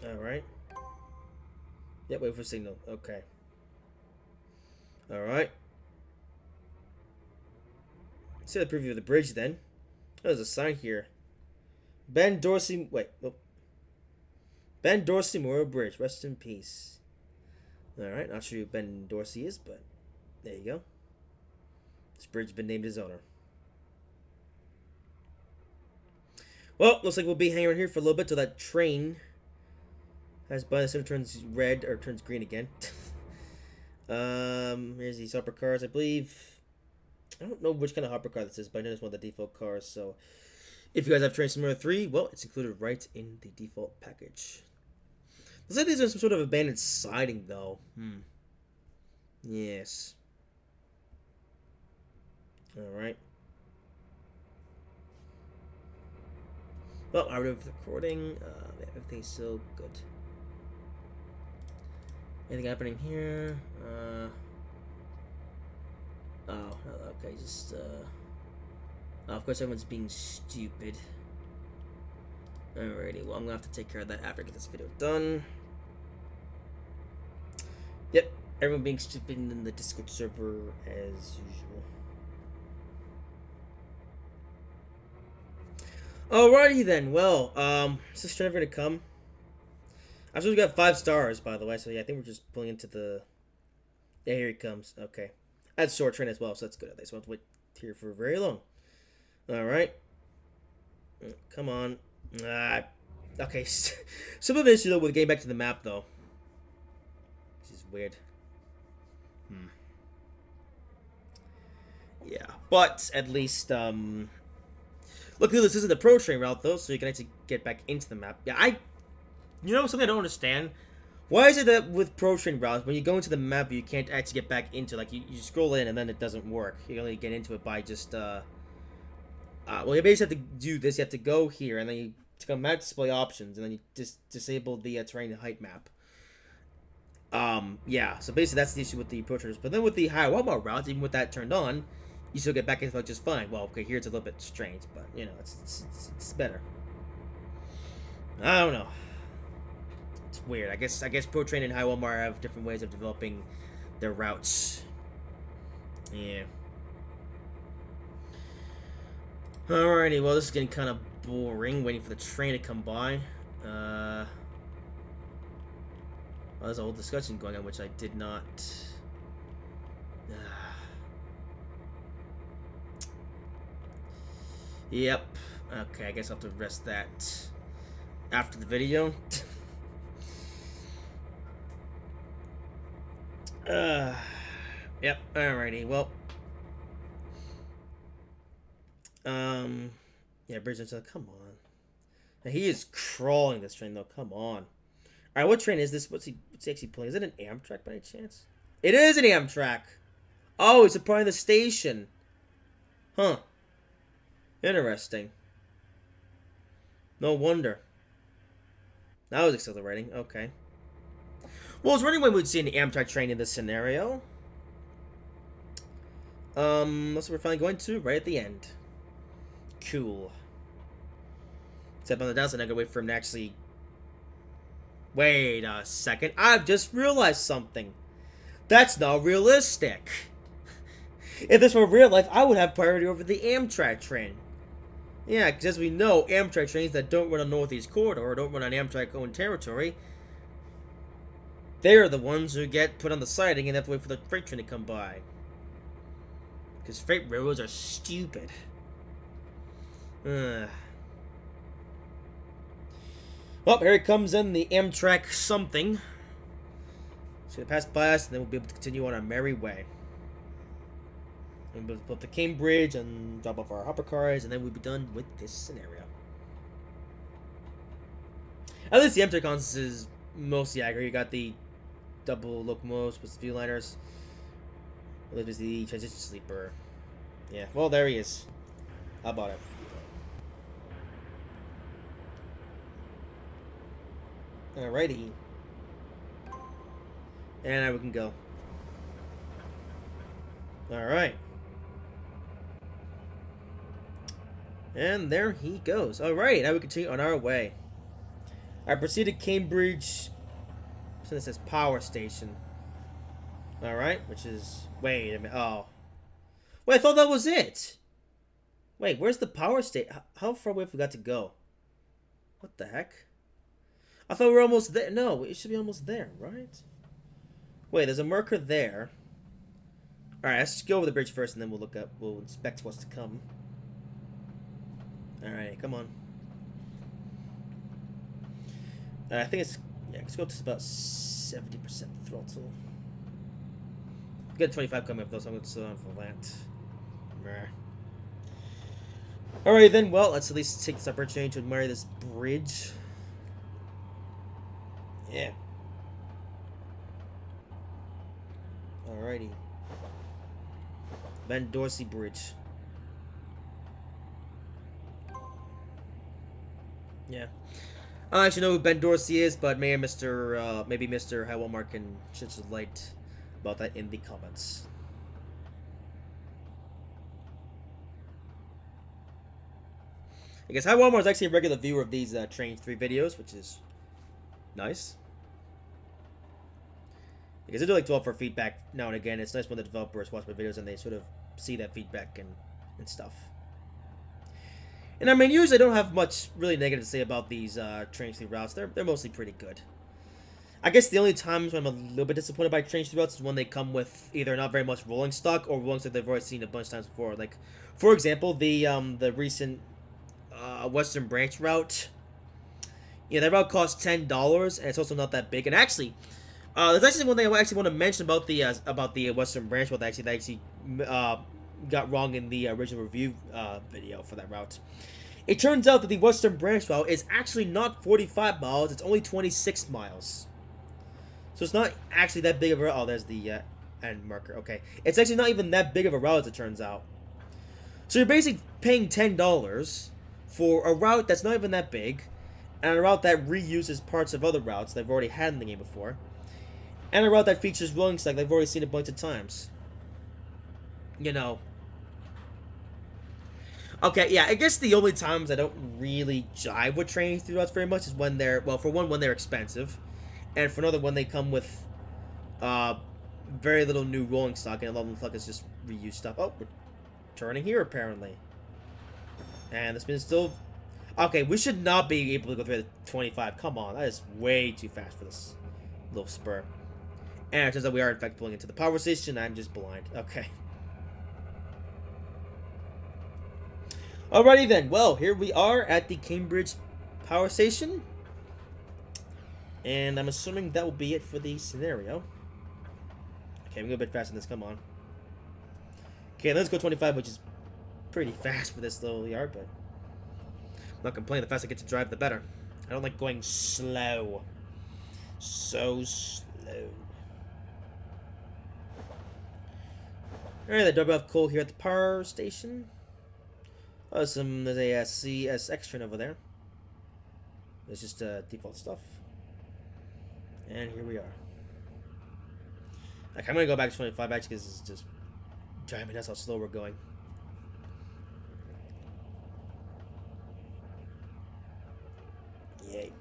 Alright. Yeah, wait for signal. Okay. Alright. See the preview of the bridge then. There's a sign here. Ben Dorsey. Wait. Oh. Ben Dorsey Memorial Bridge. Rest in peace. Alright, not sure who Ben Dorsey is, but there you go. This bridge has been named his owner. Well, looks like we'll be hanging around here for a little bit till that train has by the center turns red or turns green again. Here's these hopper cars, I believe. I don't know which kind of hopper car this is, but I know it's one of the default cars. So, if you guys have Trainz 3, well, it's included right in the default package. Looks like these are some sort of abandoned siding, though. Yes. Alright. Well, I removed the recording. Everything's still good. Anything happening here? Oh, okay, just, of course everyone's being stupid. Alrighty, well, I'm gonna have to take care of that after I get this video done. Yep, everyone being stupid in the Discord server as usual. Alrighty then, well, is this train ever gonna come? I'm supposed to got 5 stars, by the way, so yeah, I think we're just pulling into the... Yeah, here he comes, okay. That's short train as well, so that's good. At least won't wait here for very long. Alright. Come on. Okay, some of an issue though with getting back to the map, though. This is weird. Yeah, but at least, luckily this isn't the pro train route, though, so you can actually get back into the map. Yeah, you know something I don't understand? Why is it that with pro train routes, when you go into the map, you can't actually get back into, like, you scroll in and then it doesn't work. You only get into it by just, well, you basically have to do this. You have to go here, and then you click map display options, and then you just disable the terrain height map. Yeah, so basically that's the issue with the pro trainers. But then with the Hiawathamr routes, even with that turned on, you still get back into it just fine. Well, okay, here it's a little bit strange, but, you know, it's better. I don't know. It's weird. I guess Pro Train and Hiawathamr have different ways of developing their routes. Yeah. Alrighty, well, this is getting kind of boring, waiting for the train to come by. Well, there's a whole discussion going on, which I did not... Yep. Okay, I guess I'll have to rest that after the video. Yep, alrighty, well. Yeah, Bridget's like, come on. Now, he is crawling this train, though, come on. Alright, what train is this? What's he actually pulling? Is it an Amtrak by any chance? It is an Amtrak! Oh, he's supplying the station. Huh. Interesting. No wonder. That was accelerating. Okay. Well, it's running when we'd see an Amtrak train in this scenario. That's what we're finally going to, right at the end. Cool. Except on the downside, I gotta wait for him to actually... Wait a second. I've just realized something. That's not realistic. If this were real life, I would have priority over the Amtrak train. Yeah, because as we know, Amtrak trains that don't run on Northeast Corridor or don't run on Amtrak-owned territory, they're the ones who get put on the siding and have to wait for the freight train to come by. Because freight railroads are stupid. Well, here it comes in, the Amtrak something. So it pass by us, and then we'll be able to continue on our merry way. And we'll put the Cambridge and drop off our hopper cars, and then we'll be done with this scenario. At least the Amtrak consist is mostly accurate. You got the double locomotives with the viewliners. This is the transition sleeper. Yeah, well, there he is. How about it? Alrighty. And now we can go. Alright. And there he goes. Alright, now we continue on our way. I proceed to Cambridge. So this says power station. Alright, which is... Wait a minute. Oh. Wait, I thought that was it. Wait, where's the power station? How far away have we got to go? What the heck? I thought we were almost there. No, it should be almost there, right? Wait, there's a marker there. Alright, let's just go over the bridge first and then we'll inspect what's to come. Alright, come on. I think it's... Yeah, let's go to about 70% throttle. We got 25 coming up though, so I'm going to slow down for that. Alright then, well, let's at least take this opportunity to admire this bridge. Yeah. Alrighty. Ben Dorsey Bridge. Yeah. I don't actually know who Ben Dorsey is, but maybe Mr. Hiawathamr can shed some light about that in the comments. I guess Hiawathamr is actually a regular viewer of these Trainz 3 videos, which is nice. Because I do like to offer feedback now and again. It's nice when the developers watch my videos and they sort of see that feedback and stuff. And I mean, usually I don't have much really negative to say about these Trainz 3 routes. They're mostly pretty good. I guess the only times when I'm a little bit disappointed by Trainz 3 routes is when they come with either not very much rolling stock or rolling stock they've already seen a bunch of times before. Like, for example, the recent Western Branch route. Yeah, that route costs $10, and it's also not that big. And actually, there's actually one thing I actually want to mention about the Western Branch route that actually got wrong in the original review video for that route. It turns out that the Western Branch route is actually not 45 miles; it's only 26 miles. So it's not actually that big of a route. Oh, there's the end marker. Okay, it's actually not even that big of a route as it turns out. So you're basically paying $10 for a route that's not even that big, and a route that reuses parts of other routes they've already had in the game before, and a route that features rolling stock they've already seen a bunch of times. You know. Okay, yeah, I guess the only times I don't really jive with Trainz 3 routes very much is when they're, well, for one, when they're expensive, and for another, when they come with very little new rolling stock, and a lot of them is just reused stuff. Oh, we're turning here, apparently. And the spin is still... Okay, we should not be able to go through the 25. Come on, that is way too fast for this little spur. And it turns out we are, in fact, pulling into the power station. I'm just blind. Okay. Alrighty then. Well, here we are at the Cambridge power station. And I'm assuming that will be it for the scenario. Okay, we go a bit faster than this. Come on. Okay, let's go 25, which is pretty fast for this little yard, but I'm not complaining. The faster I get to drive, the better. I don't like going slow. So slow. Alright, the double F coal here at the power station. Oh, there's a CSX train over there. It's just default stuff. And here we are. Okay, I'm gonna go back to 25 actually because it's just driving. That's how slow we're going. Yay.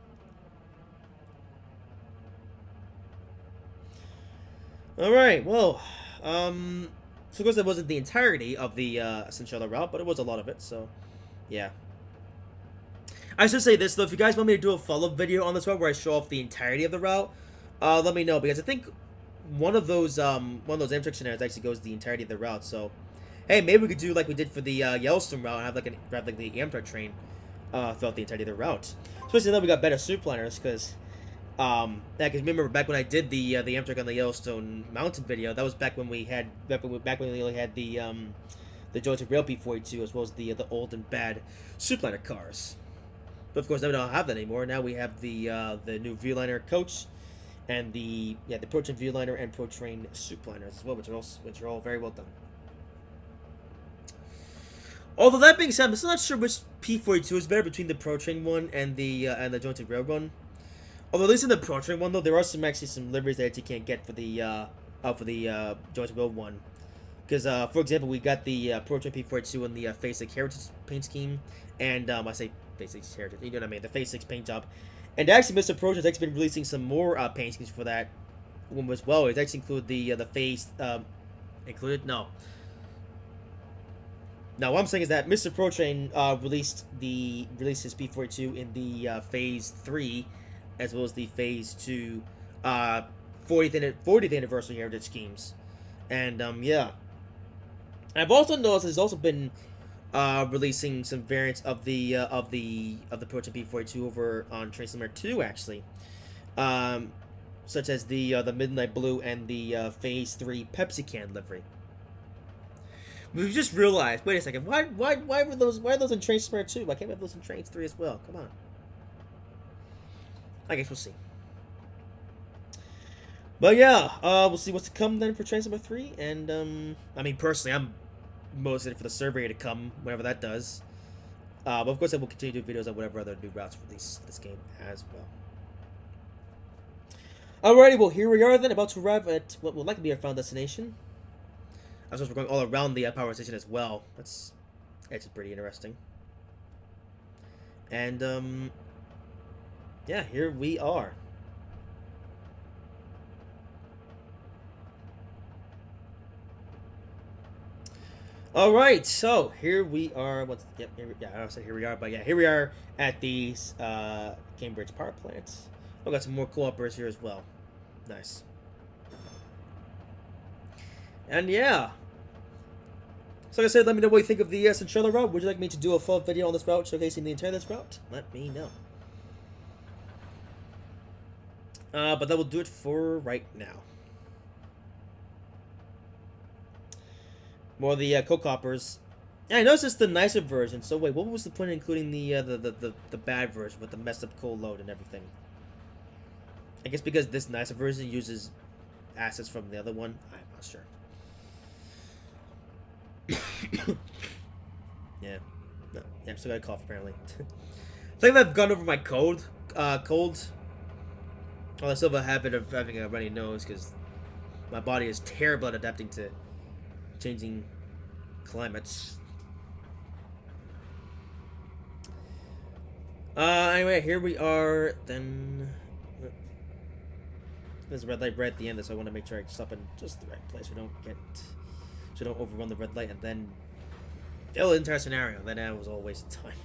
Alright, well, so of course that wasn't the entirety of the Centrella route, but it was a lot of it, so yeah. I should say this though, if you guys want me to do a follow-up video on this route where I show off the entirety of the route, let me know, because I think one of those Amtrak scenarios actually goes the entirety of the route, so hey, maybe we could do like we did for the Yellowstone route and have like the Amtrak train throughout the entirety of the route. Especially now we got better soup liners, because yeah, because remember back when I did the Amtrak on the Yellowstone Mountain video, that was back when we only had the Georgia Rail P42 as well as the old and bad soup liner cars. But of course now we don't have that anymore. Now we have the new Viewliner coach and the ProTrain Viewliner and ProTrain soup liners as well, which are all very well done. Although that being said, I'm still not sure which P42 is better between the ProTrain one and the Jointed Rail one. Although at least in the ProTrain one though, there are some liveries that you can't get for the Jointed Rail one. Because, for example, we got the Prototype P42 in the Phase 6 Heritage paint scheme. And, I say Phase 6 Heritage, you know what I mean, the Phase 6 paint job. And actually, Mr. Prototype has actually been releasing some more paint schemes for that one as well. It actually include the Phase, included? No. Now, what I'm saying is that Mr. Protrain released his P42 in the Phase 3, as well as the Phase 2 40th anniversary heritage schemes. And yeah. I've also noticed there's also been releasing some variants of the Prototype P42 over on Trainz 2 actually. Such as the Midnight Blue and the Phase 3 Pepsi can livery. We just realized, wait a second, why are those in Trainz 2? Why can't we have those in Trainz 3 as well? Come on. I guess we'll see. But yeah, we'll see what's to come then for Trainz 3. And I mean, personally, I'm most excited for the survey to come whenever that does. But of course, I will continue to do videos on whatever other new routes release this game as well. Alrighty, well here we are then, about to arrive at what will likely be our final destination. I suppose we're going all around the power station as well. That's actually pretty interesting. And yeah, here we are. Alright, so here we are. I said here we are, but yeah, here we are at the Cambridge power plant. I've got some more co-opers here as well. Nice. And yeah. So like I said, let me know what you think of the Centrella route. Would you like me to do a full video on this route, showcasing the entire this route? Let me know. But that will do it for right now. More of the co-coppers. Yeah, I noticed it's the nicer version. So wait, what was the point of including the bad version with the messed up coal load and everything? I guess because this nicer version uses assets from the other one. I'm not sure. Yeah. No, yeah, I'm still got a cough apparently. I think I've gone over my cold. Well, I still have a habit of having a runny nose because my body is terrible at adapting to changing climates. Anyway, here we are. Then there's a red light right at the end, so I want to make sure I stop in just the right place. So don't overrun the red light and then fail the entire scenario. Then that was all a waste of time.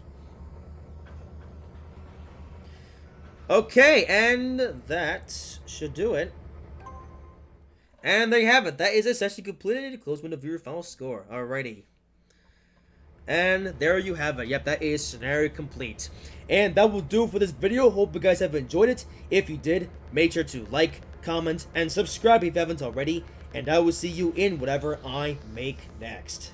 Okay, and that should do it. And there you have it. That is a session completed. Close window viewer final score. Alrighty. And there you have it. Yep, that is scenario complete. And that will do it for this video. Hope you guys have enjoyed it. If you did, make sure to like, comment, and subscribe if you haven't already. And I will see you in whatever I make next.